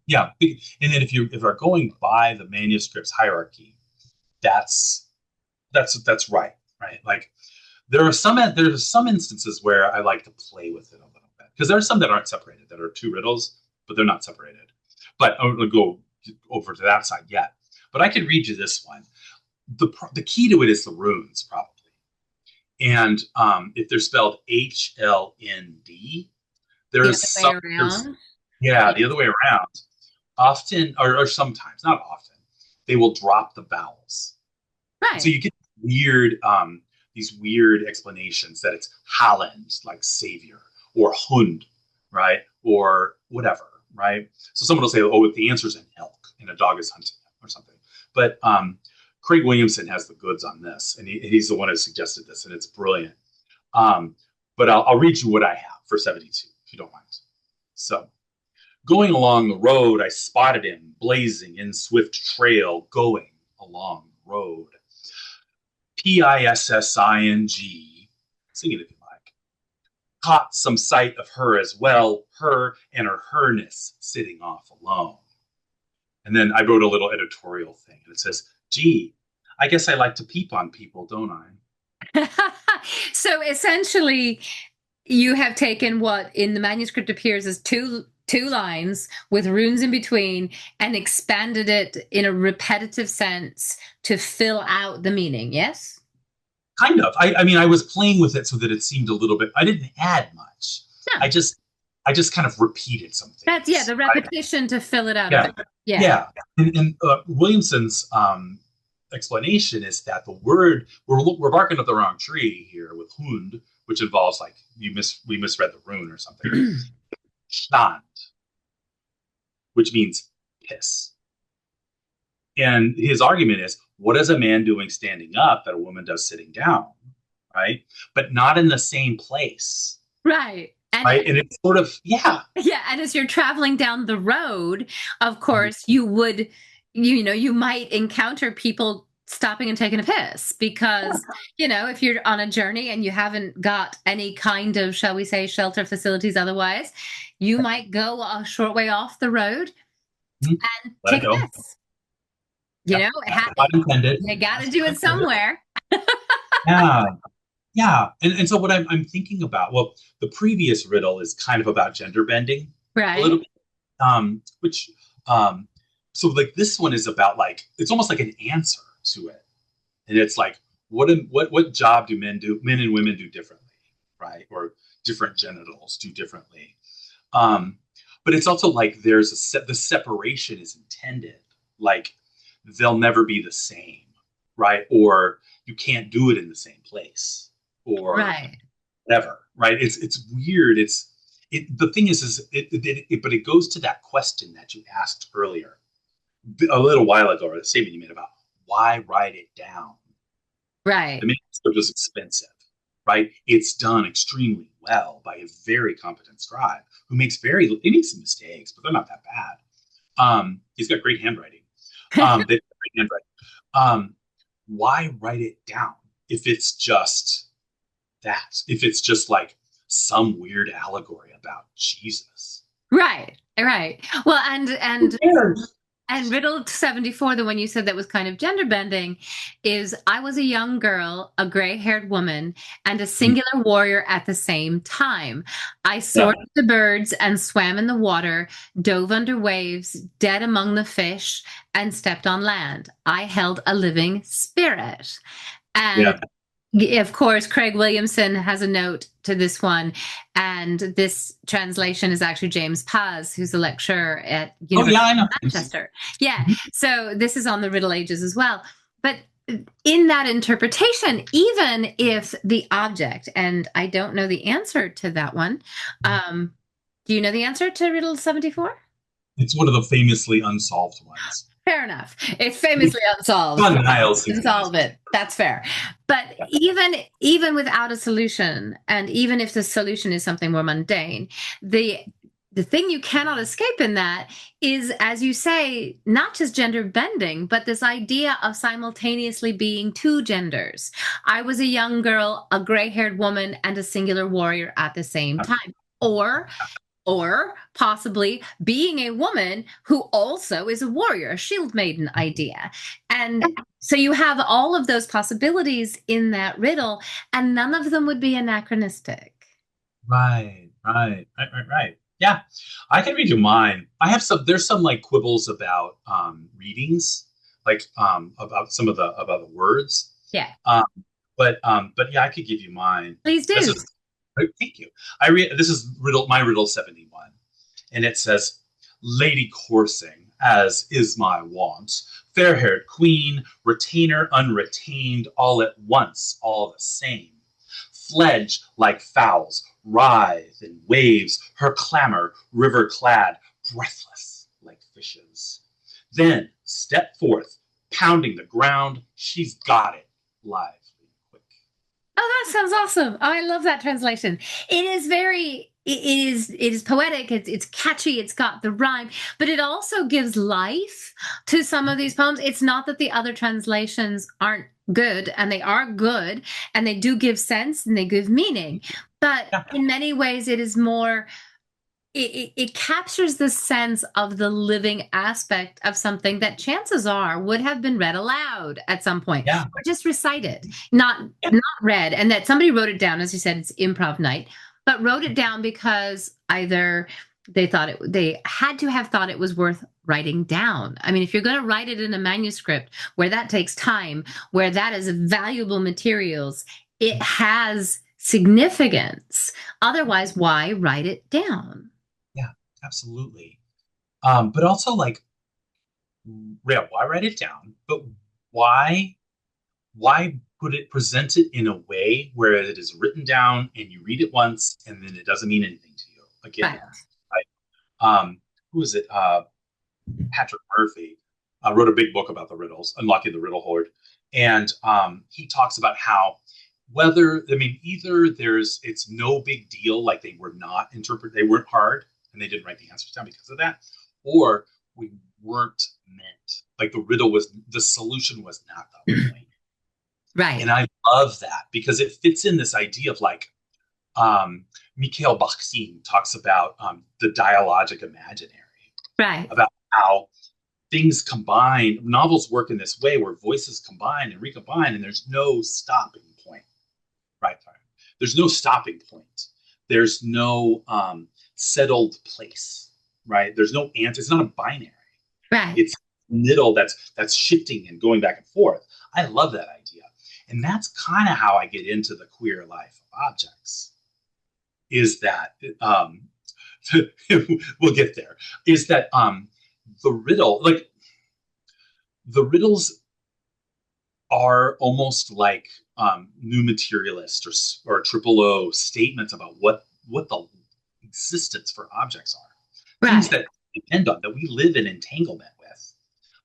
yeah. And then if you're going by the manuscript's hierarchy, that's right, right? Like there's some instances where I like to play with it a little bit because there are some that aren't separated that are two riddles, but they're not separated. But I'm going to go over to that side yet. But I could read you this one. The key to it is the runes, probably. And if they're spelled HLND, The there's other way some, around. yeah, the other way around. Often, or sometimes, not often, they will drop the vowels. Right. So you get these weird explanations that it's Holland, like savior, or Hund, right, or whatever, right? So someone will say, "Oh, the answer's an elk, and a dog is hunting," or something. But Craig Williamson has the goods on this, and he's the one who suggested this, and it's brilliant. But I'll read you what I have for 72, if you don't mind. So, going along the road, I spotted him blazing in swift trail, going along the road. Pissing. Sing it if you like. Caught some sight of her as well, her and her herness sitting off alone. And then I wrote a little editorial thing, and it says, "Gee, I guess I like to peep on people, don't I?" So essentially, you have taken what in the manuscript appears as two lines with runes in between and expanded it in a repetitive sense to fill out the meaning. Yes? Kind of. I mean, I was playing with it so that it seemed a little bit. I didn't add much. No. I just kind of repeated some things. That's the repetition to fill it out. Yeah. Yeah. Yeah. And Williamson's explanation is that the word we're barking up the wrong tree here with hund, which involves like we misread the rune or something. Stand, which means piss. And his argument is, what is a man doing standing up that a woman does sitting down, right? But not in the same place, Right. right? And it's sort of, yeah. Yeah, and as you're traveling down the road, of course, you might encounter people stopping and taking a piss because, if you're on a journey and you haven't got any kind of, shall we say, shelter facilities otherwise, you might go a short way off the road and take a piss. You got to do it somewhere. Yeah. Yeah. And so what I'm thinking about, well, the previous riddle is kind of about gender bending. Right. A little bit, so like this one is about like, it's almost like an answer to it. And it's like, what job do men and women do differently, right? Or different genitals do differently. But it's also like the separation is intended, like they'll never be the same, right? Or you can't do it in the same place, or whatever, right? It's weird. The thing is but it goes to that question that you asked earlier, a little while ago, or the statement you made about why write it down. Right. The manuscript is expensive, right? It's done extremely well by a very competent scribe who he makes some mistakes, but they're not that bad. He's got great handwriting. They've got great handwriting. Why write it down if it's just that? If it's just like some weird allegory about Jesus? Right. Well, and Riddle 74, the one you said that was kind of gender bending, is I was a young girl, a gray-haired woman, and a singular warrior at the same time. I soared with the birds and swam in the water, dove under waves, dead among the fish, and stepped on land. I held a living spirit. And of course, Craig Williamson has a note to this one, and this translation is actually James Paz, who's a lecturer at University of Manchester. Yeah, so this is on the Riddle Ages as well. But in that interpretation, even if the object, and I don't know the answer to that one, do you know the answer to Riddle 74? It's one of the famously unsolved ones. Fair enough. It's famously unsolved. Unsolve it. That's fair. But even without a solution, and even if the solution is something more mundane, the thing you cannot escape in that is, as you say, not just gender bending, but this idea of simultaneously being two genders. I was a young girl, a gray-haired woman, and a singular warrior at the same time. Or possibly being a woman who also is a warrior, a shield maiden idea. And so you have all of those possibilities in that riddle, and none of them would be anachronistic. Right. Yeah, I can read you mine. There's some like quibbles about readings, like about some of the words. Yeah. But yeah, I could give you mine. Please do. Thank you. This is my riddle 71, and it says, "Lady coursing, as is my wont, fair-haired queen, retainer unretained, all at once, all the same. Fledge like fowls, writhe in waves, her clamor, river-clad, breathless like fishes. Then step forth, pounding the ground, she's got it, live." Oh, that sounds awesome. Oh, I love that translation. It is poetic. It's catchy. It's got the rhyme, but it also gives life to some of these poems. It's not that the other translations aren't good, and they are good, and they do give sense and they give meaning. But in many ways, it is more, it captures the sense of the living aspect of something that chances are would have been read aloud at some point, or just recited, not read, and that somebody wrote it down. As you said, it's improv night. but wrote it down because either they had to have thought it was worth writing down. I mean, if you're going to write it in a manuscript where that takes time, where that is valuable materials, it has significance. Otherwise, why write it down? Yeah, absolutely. But also like, yeah, why write it down? But why present it in a way where it is written down and you read it once and then it doesn't mean anything to you again? Right. Right? Who is it? Patrick Murphy wrote a big book about the riddles, Unlocking the Riddle Hoard, and he talks about how either it's no big deal, like they weren't hard and they didn't write the answers down because of that, or we weren't meant, like the solution was not the point. Right. And I love that because it fits in this idea of like, Mikhail Bakhtin talks about the dialogic imaginary, Right. about how things combine. Novels work in this way where voices combine and recombine, and there's no stopping point. Right? There's no stopping point. There's no settled place. Right? There's no answer. It's not a binary. Right. It's middle that's shifting and going back and forth. I love that idea. And that's kind of how I get into the queer life of objects. Is that we'll get there. Is that the riddles are almost like new materialist or triple O statements about what the existence for objects are. Right. Things that depend on, that we live in entanglement with.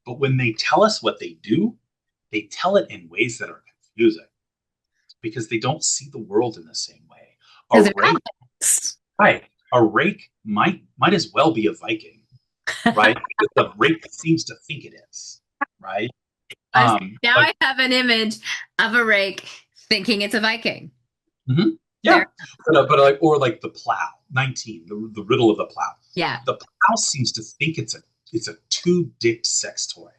But when they tell us what they do, they tell it in ways that are confusing because they don't see the world in the same way. Right. A rake might as well be a Viking, right? Because the rake seems to think it is, right? Now I have an image of a rake thinking it's a Viking. Mm-hmm. Yeah, or like the plow, 19, the riddle of the plow. Yeah, the plow seems to think it's a two-dicked sex toy,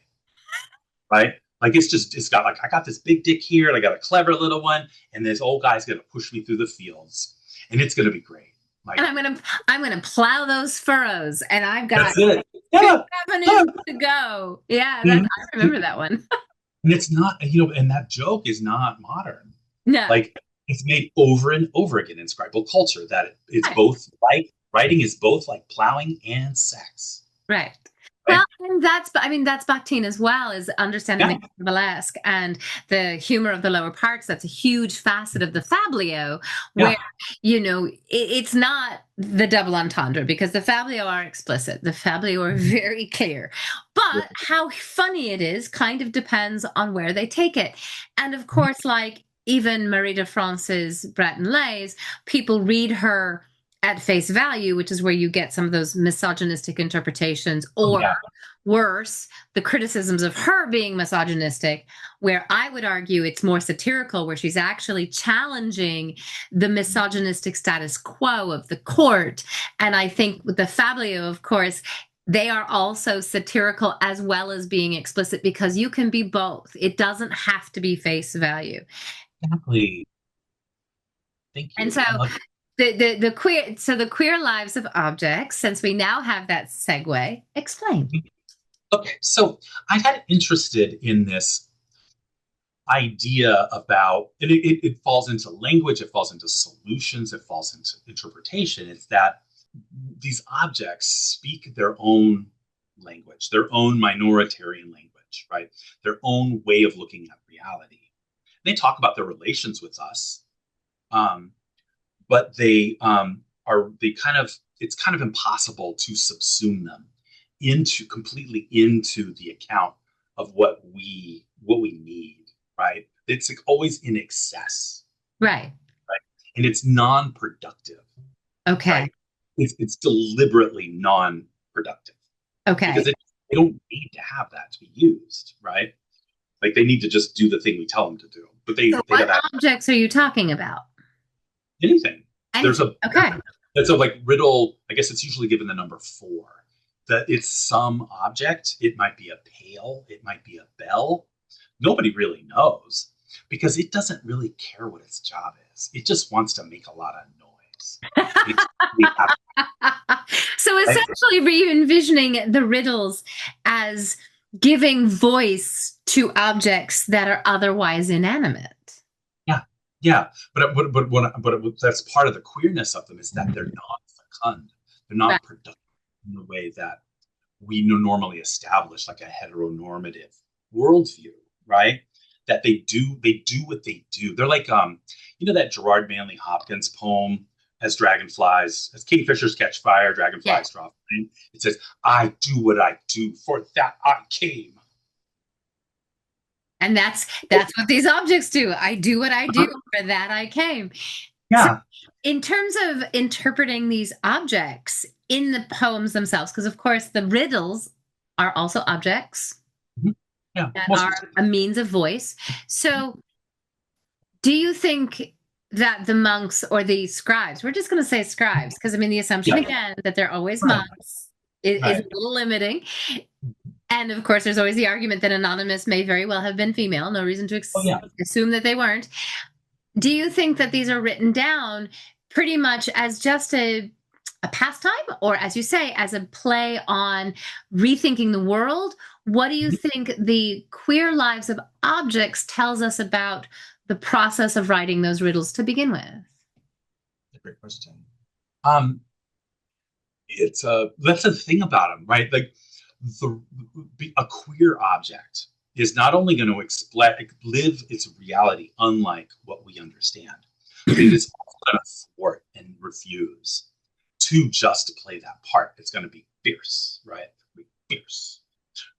right? Like it's got like, I got this big dick here, and I got a clever little one, and this old guy's gonna push me through the fields, and it's gonna be great. Like, and I'm gonna plow those furrows, and I've got 2 avenues to go. Yeah, I remember that one. And it's not, and that joke is not modern. No, like it's made over and over again in scribal culture. That it's both like writing is both like plowing and sex. Right. Well, and that's Bakhtin as well, is understanding the burlesque and the humor of the lower parts. That's a huge facet of the fablio, where, it's not the double entendre, because the fablio are explicit. The fablio are very clear. But how funny it is kind of depends on where they take it. And of course, like even Marie de France's Breton Lays, people read her at face value, which is where you get some of those misogynistic interpretations, or worse, the criticisms of her being misogynistic, where I would argue it's more satirical, where she's actually challenging the misogynistic status quo of the court. And I think with the fablio, of course, they are also satirical as well as being explicit, because you can be both. It doesn't have to be face value. Exactly. Thank you. And so the queer lives of objects, since we now have that segue, explain. Okay, so I got interested in this idea about, and it falls into language, it falls into solutions, it falls into interpretation. It's that these objects speak their own language, their own minoritarian language, right? Their own way of looking at reality. They talk about their relations with us, but it's kind of impossible to subsume them completely into the account of what we need, right? It's like always in excess, right? And it's non-productive. Okay, right? It's deliberately non-productive. Okay, because they don't need to have that to be used, right? Like they need to just do the thing we tell them to do. But what objects are you talking about? Anything. There's okay. And so like riddle, I guess it's usually given the number 4. That it's some object. It might be a pail. It might be a bell. Nobody really knows, because it doesn't really care what its job is. It just wants to make a lot of noise. riddles. Makes me happy. So Like, essentially, re-envisioning the riddles as giving voice to objects that are otherwise inanimate. yeah, yeah. That's part of the queerness of them is that they're not fecund. They're Right. not productive in the way that we normally establish, like a heteronormative worldview, right? That they do what they do. They're like that Gerard Manley Hopkins poem, as kingfishers catch fire, Yeah. dragonflies draw flame. It says, I do what I do, for that I came. And that's what these objects do. I do what I do, for that I came. So Yeah. in terms of interpreting these objects in the poems themselves, because of course the riddles are also objects Mhm. Yeah. that Most are a means of voice. So do you think that the monks or the scribes, we're just going to say scribes, because I mean, the assumption yeah. again that they're always Right. monks is a Right. little limiting. And of course, there's always the argument that anonymous may very well have been female. No reason to Oh yeah. assume that they weren't. Do you think that these are written down pretty much as just a pastime, or as you say, as a play on rethinking the world? What do you think the queer lives of objects tells us about the process of writing those riddles to begin with? That's a great question. Um, that's the thing about them, right? Like a queer object is not only going to live its reality unlike what we understand, but it is also going to thwart and refuse to just play that part. It's going to be fierce, right? Fierce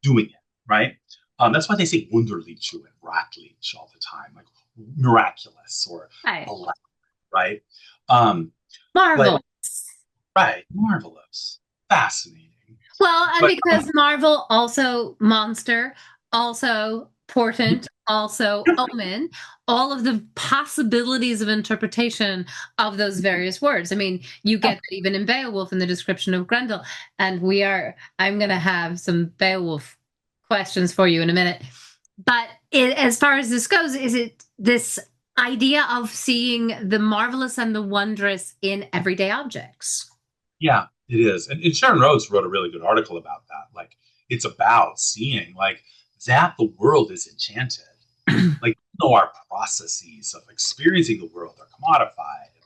doing it, right? That's why they say Wunderliche and Ratliche all the time, like miraculous or Right. electric, right? Um, Marvel. right, marvelous, fascinating. Well, and But because Marvel, also monster, also portent, also omen, all of the possibilities of interpretation of those various words. I mean, you get that even in Beowulf in the description of Grendel. And I'm going to have some Beowulf questions for you in a minute. But as far as this goes, is it this idea of seeing the marvelous and the wondrous in everyday objects? yeah, it is. And Sharon Rhodes wrote a really good article about that. Like, it's about seeing like that the world is enchanted. Like, our processes of experiencing the world are commodified and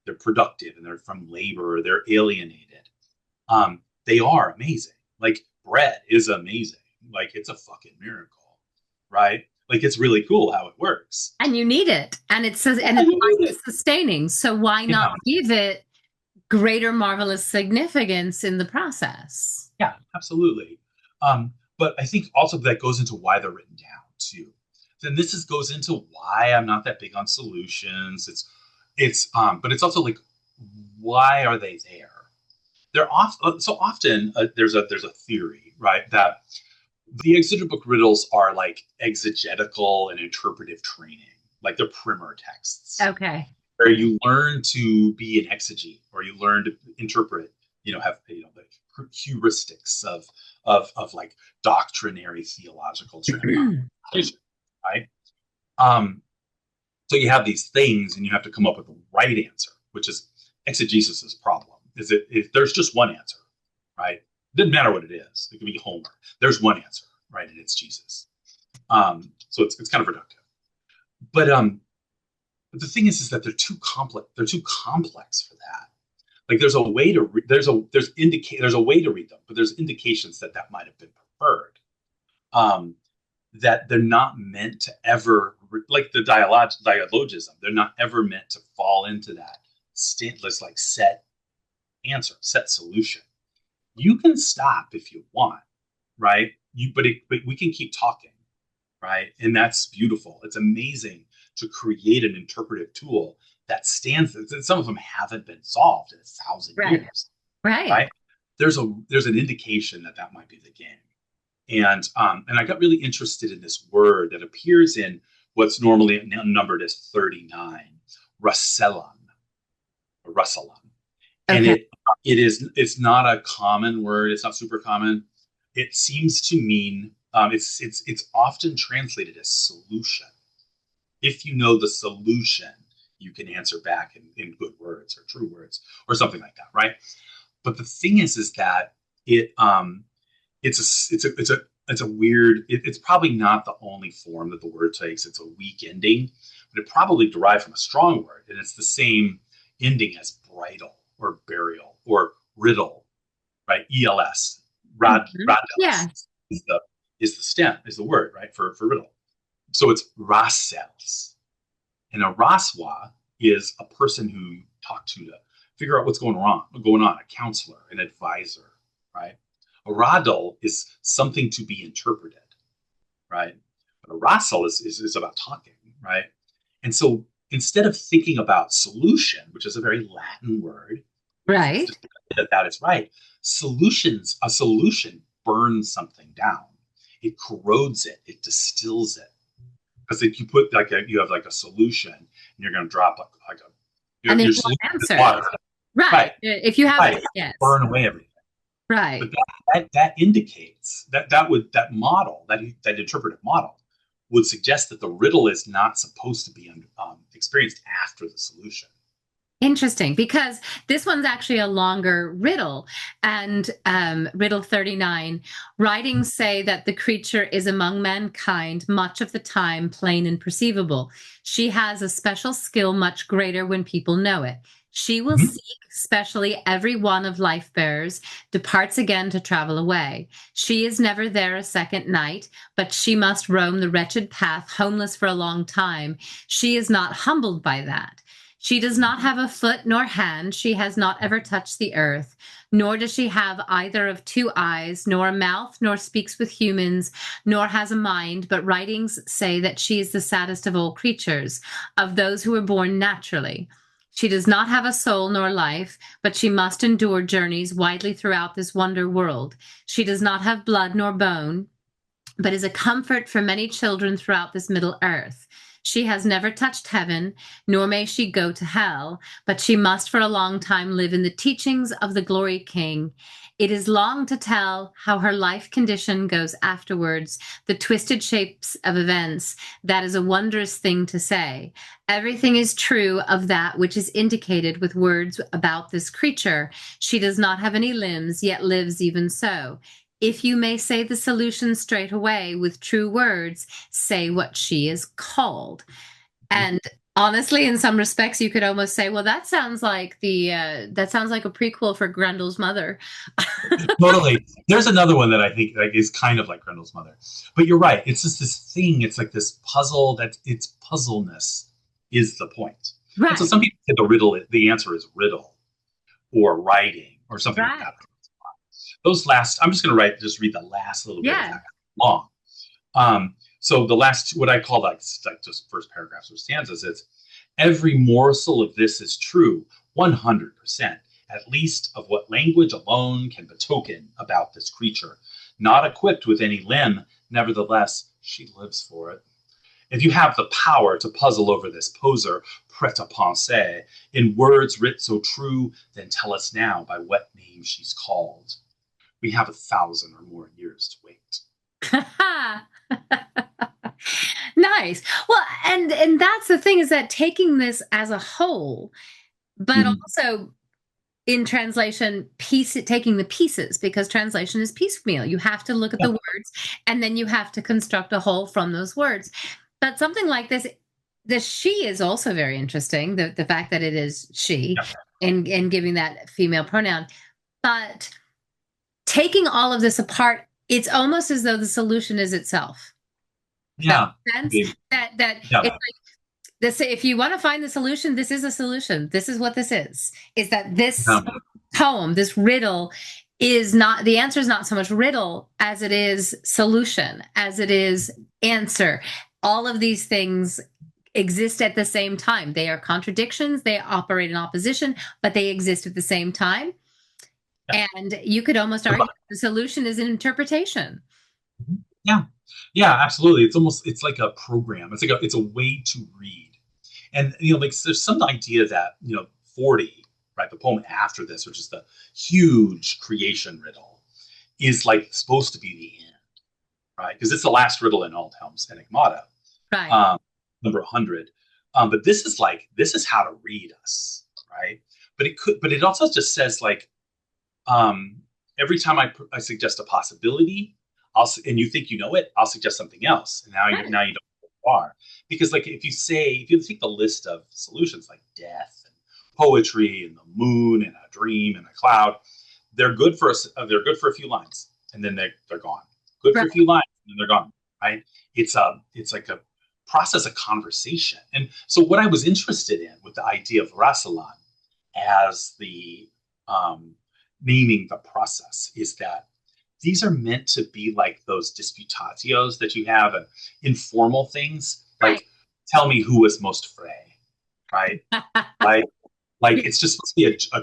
they're productive and they're from labor, they're alienated. They are amazing. Like, bread is amazing. Like, it's a fucking miracle, right? Like, it's really cool how it works. And you need it. And it says, and Yeah, you need it's it. sustaining. So why not give it greater marvelous significance in the process? Yeah, absolutely. But I think also that goes into why they're written down too. Then goes into why I'm not that big on solutions. But it's also like, why are they there? They're so often there's a theory, right, that the Exeter Book Riddles are like exegetical and interpretive training, like the primer texts. Okay. Where you learn to be an exegete, or you learn to interpret, have the heuristics of like doctrinary theological translation, right? So you have these things, and you have to come up with the right answer, which is exegesis's problem. Is it if there's just one answer, right? It doesn't matter what it is. It could be Homer. There's one answer, right? And it's Jesus. So it's kind of reductive. But the thing is that they're too complex. They're too complex for that. Like, there's a way to there's a way to read them, but there's indications that might have been preferred. That they're not meant to ever, like the dialogism. They're not ever meant to fall into that standless, like, set answer, set solution. You can stop if you want, right? But we can keep talking, right? And that's beautiful. It's amazing to create an interpretive tool that stands. Some of them haven't been solved in 1,000 years, right? There's an indication that might be the game, and I got really interested in this word that appears in what's normally numbered as 39, Russelon, and it's not a common word. It's not super common. It seems to mean it's often translated as solution. If you know the solution, you can answer back in good words or true words or something like that, right? But the thing is that it's a weird. It's probably not the only form that the word takes. It's a weak ending, but it probably derived from a strong word, and it's the same ending as bridal or burial or riddle, right? ELS, Yeah. rados is the stem, is the word, right, for riddle. So it's rasels. And a raswa is a person who you talk to figure out what's going on, a counselor, an advisor, right? A radal is something to be interpreted, right? But a rasel is about talking, right? And so instead of thinking about solution, which is a very Latin word, Right. that is right, a solution burns something down. It corrodes it, it distills it. Because if you put you have like a solution, and you're going to drop And then your you want solution is answer. water. Right. If you have right. yes. Burn away everything. Right. But that indicates that model, that interpretive model, would suggest that the riddle is not supposed to be experienced after the solution. Interesting, because this one's actually a longer riddle, and riddle 39, writings say that the creature is among mankind much of the time plain and perceivable. She has a special skill much greater when people know it. She will seek specially every one of life bearers, departs again to travel away. She is never there a second night, but she must roam the wretched path, homeless for a long time. She is not humbled by that. She does not have a foot nor hand. She has not ever touched the earth, nor does she have either of two eyes, nor a mouth, nor speaks with humans, nor has a mind. But writings say that she is the saddest of all creatures, of those who are born naturally. She does not have a soul nor life, but she must endure journeys widely throughout this wonder world. She does not have blood nor bone, but is a comfort for many children throughout this middle earth. She has never touched heaven, nor may she go to hell, but she must for a long time live in the teachings of the glory king. It is long to tell how her life condition goes afterwards, the twisted shapes of events. That is a wondrous thing to say. Everything is true of that which is indicated with words about this creature. She does not have any limbs, yet lives even so. If you may say the solution straight away with true words, say what she is called. And honestly, in some respects, you could almost say, well, that sounds like a prequel for Grendel's mother. Totally. There's another one that I think is kind of like Grendel's mother. But you're right. It's just this thing. It's like this puzzle that its puzzleness is the point. Right. And so some people say the answer is riddle or writing or something like that. Those last, I'm just going to just read the last little bit of that long. So the last, what I call like just first paragraphs or stanzas, it's every morsel of this is true, 100%, at least of what language alone can betoken about this creature. Not equipped with any limb, nevertheless, she lives for it. If you have the power to puzzle over this poser, prêt-à-penser, in words writ so true, then tell us now by what name she's called. We have 1,000 or more years to wait. Nice. Well, and that's the thing, is that taking this as a whole, but also in translation, taking the pieces, because translation is piecemeal. You have to look at the words, and then you have to construct a whole from those words. But something like this, the she is also very interesting. The fact that it is she, and giving that female pronoun, but taking all of this apart, it's almost as though the solution is itself. Yeah. That it's like this. If you want to find the solution, this is a solution. This is what this is. Is that this poem, this riddle, is not, the answer is not so much riddle as it is solution, as it is answer. All of these things exist at the same time. They are contradictions. They operate in opposition, but they exist at the same time. And you could almost argue the solution is an interpretation. Yeah, absolutely. It's like a program. It's a way to read. And like there's some idea that 40, right, the poem after this, which is the huge creation riddle, is like supposed to be the end, right? Because it's the last riddle in Aldhelm's Enigmata, right? Number 100. But this is how to read us, right? But it also just says like, every time I suggest a possibility, and you think you know it, I'll suggest something else, and now you don't know what you are. Because like if you take the list of solutions like death and poetry and the moon and a dream and a cloud, they're good for us. They're good for a few lines, and then they're gone. Good for a few lines, and then they're gone. Right? It's like a process of conversation. And so what I was interested in with the idea of Rassilon as the naming the process is that these are meant to be like those disputatios that you have and informal things like tell me who was most fray, right? like it's just supposed to be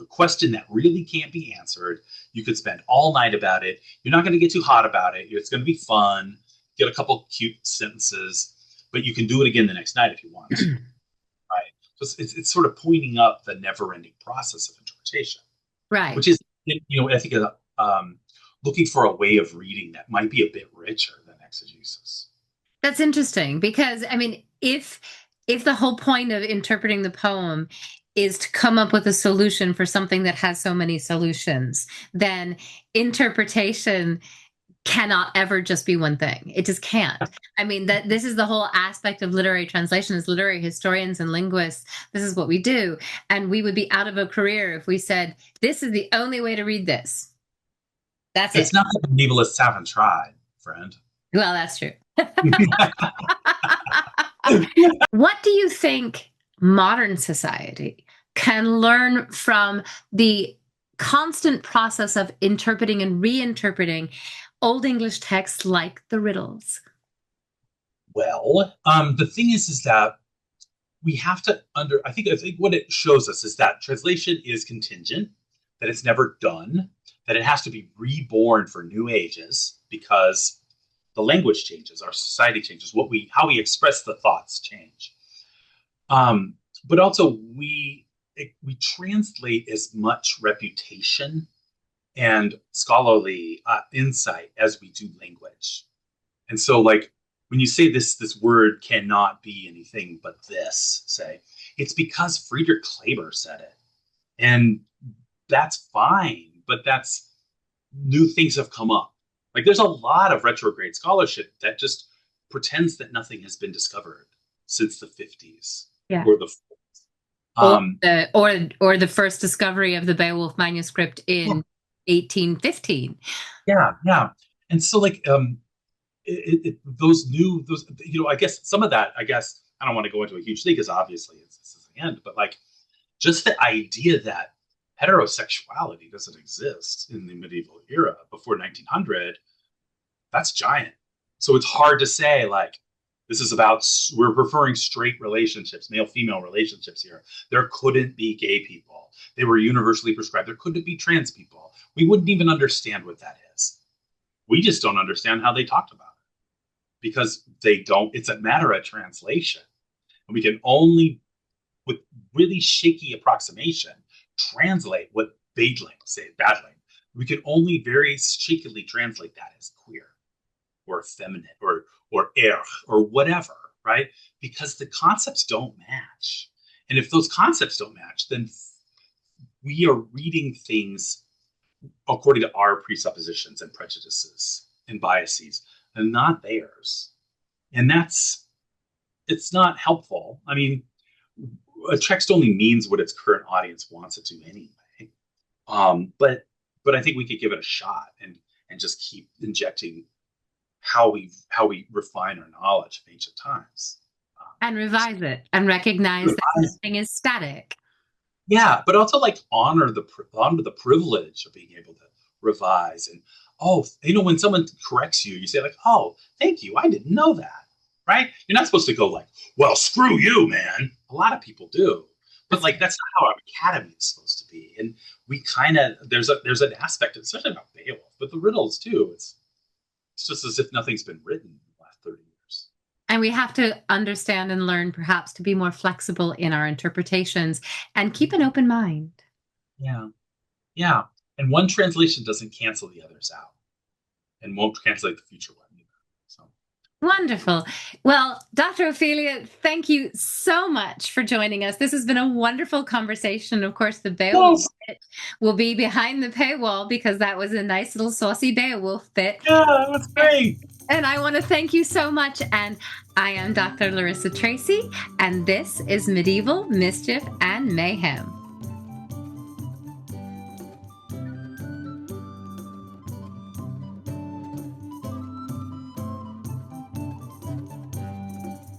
a question that really can't be answered. You could spend all night about it. You're not going to get too hot about it. It's going to be fun, get a couple cute sentences, but you can do it again the next night if you want to. Right? So it's sort of pointing up the never-ending process of interpretation. Right. Which is, I think looking for a way of reading that might be a bit richer than exegesis. That's interesting because, I mean, if the whole point of interpreting the poem is to come up with a solution for something that has so many solutions, then interpretation cannot ever just be one thing. It just can't. I mean, that this is the whole aspect of literary translation. As literary historians and linguists, this is what we do. And we would be out of a career if we said, this is the only way to read this. That's It's not that medievalists haven't tried, friend. Well, that's true. What do you think modern society can learn from the constant process of interpreting and reinterpreting Old English texts like the riddles? Well, the thing is that we have to I think what it shows us is that translation is contingent, that it's never done, that it has to be reborn for new ages because the language changes, our society changes, how we express the thoughts change. But also we translate as much reputation and scholarly insight as we do language. And so like when you say this word cannot be anything but this, say, it's because Friedrich Kleber said it. And that's fine, but that's new things have come up. Like there's a lot of retrograde scholarship that just pretends that nothing has been discovered since the 50s or the 40s. Or the first discovery of the Beowulf manuscript in 1815. Yeah. And so like those I guess some of that, I don't want to go into a huge thing because obviously this is the end, but like just the idea that heterosexuality doesn't exist in the medieval era before 1900, that's giant. So it's hard to say like this is about, we're preferring straight relationships, male-female relationships here. There couldn't be gay people. They were universally prescribed. There couldn't be trans people. We wouldn't even understand what that is. We just don't understand how they talked about it because it's a matter of translation. And we can only, with really shaky approximation, translate what Badling say, badling. We can only very shakily translate that as queer or feminine or erg or whatever, right? Because the concepts don't match. And if those concepts don't match, then we are reading things according to our presuppositions and prejudices and biases and not theirs. And it's not helpful. I mean, a text only means what its current audience wants it to anyway. But I think we could give it a shot and just keep injecting how we refine our knowledge of ancient times. And revise it and recognize that nothing is static. Yeah, but also like honor the privilege of being able to revise and when someone corrects you, you say like, oh, thank you, I didn't know that, right? You're not supposed to go like, well, screw you, man. A lot of people do, but like that's not how our academy is supposed to be. And we kind of there's an aspect, especially about Beowulf, but the riddles too. It's just as if nothing's been written in the last 30 years. And we have to understand and learn perhaps to be more flexible in our interpretations and keep an open mind. Yeah. And one translation doesn't cancel the others out and won't translate the future one either. So Wonderful. Well, Dr. Ophelia, thank you so much for joining us. This has been a wonderful conversation. Of course, the Beowulf Yes, bit will be behind the paywall because that was a nice little saucy Beowulf bit. yeah, that was great. And I want to thank you so much. And I am Dr. Larissa Tracy, and this is Medieval Mischief and Mayhem.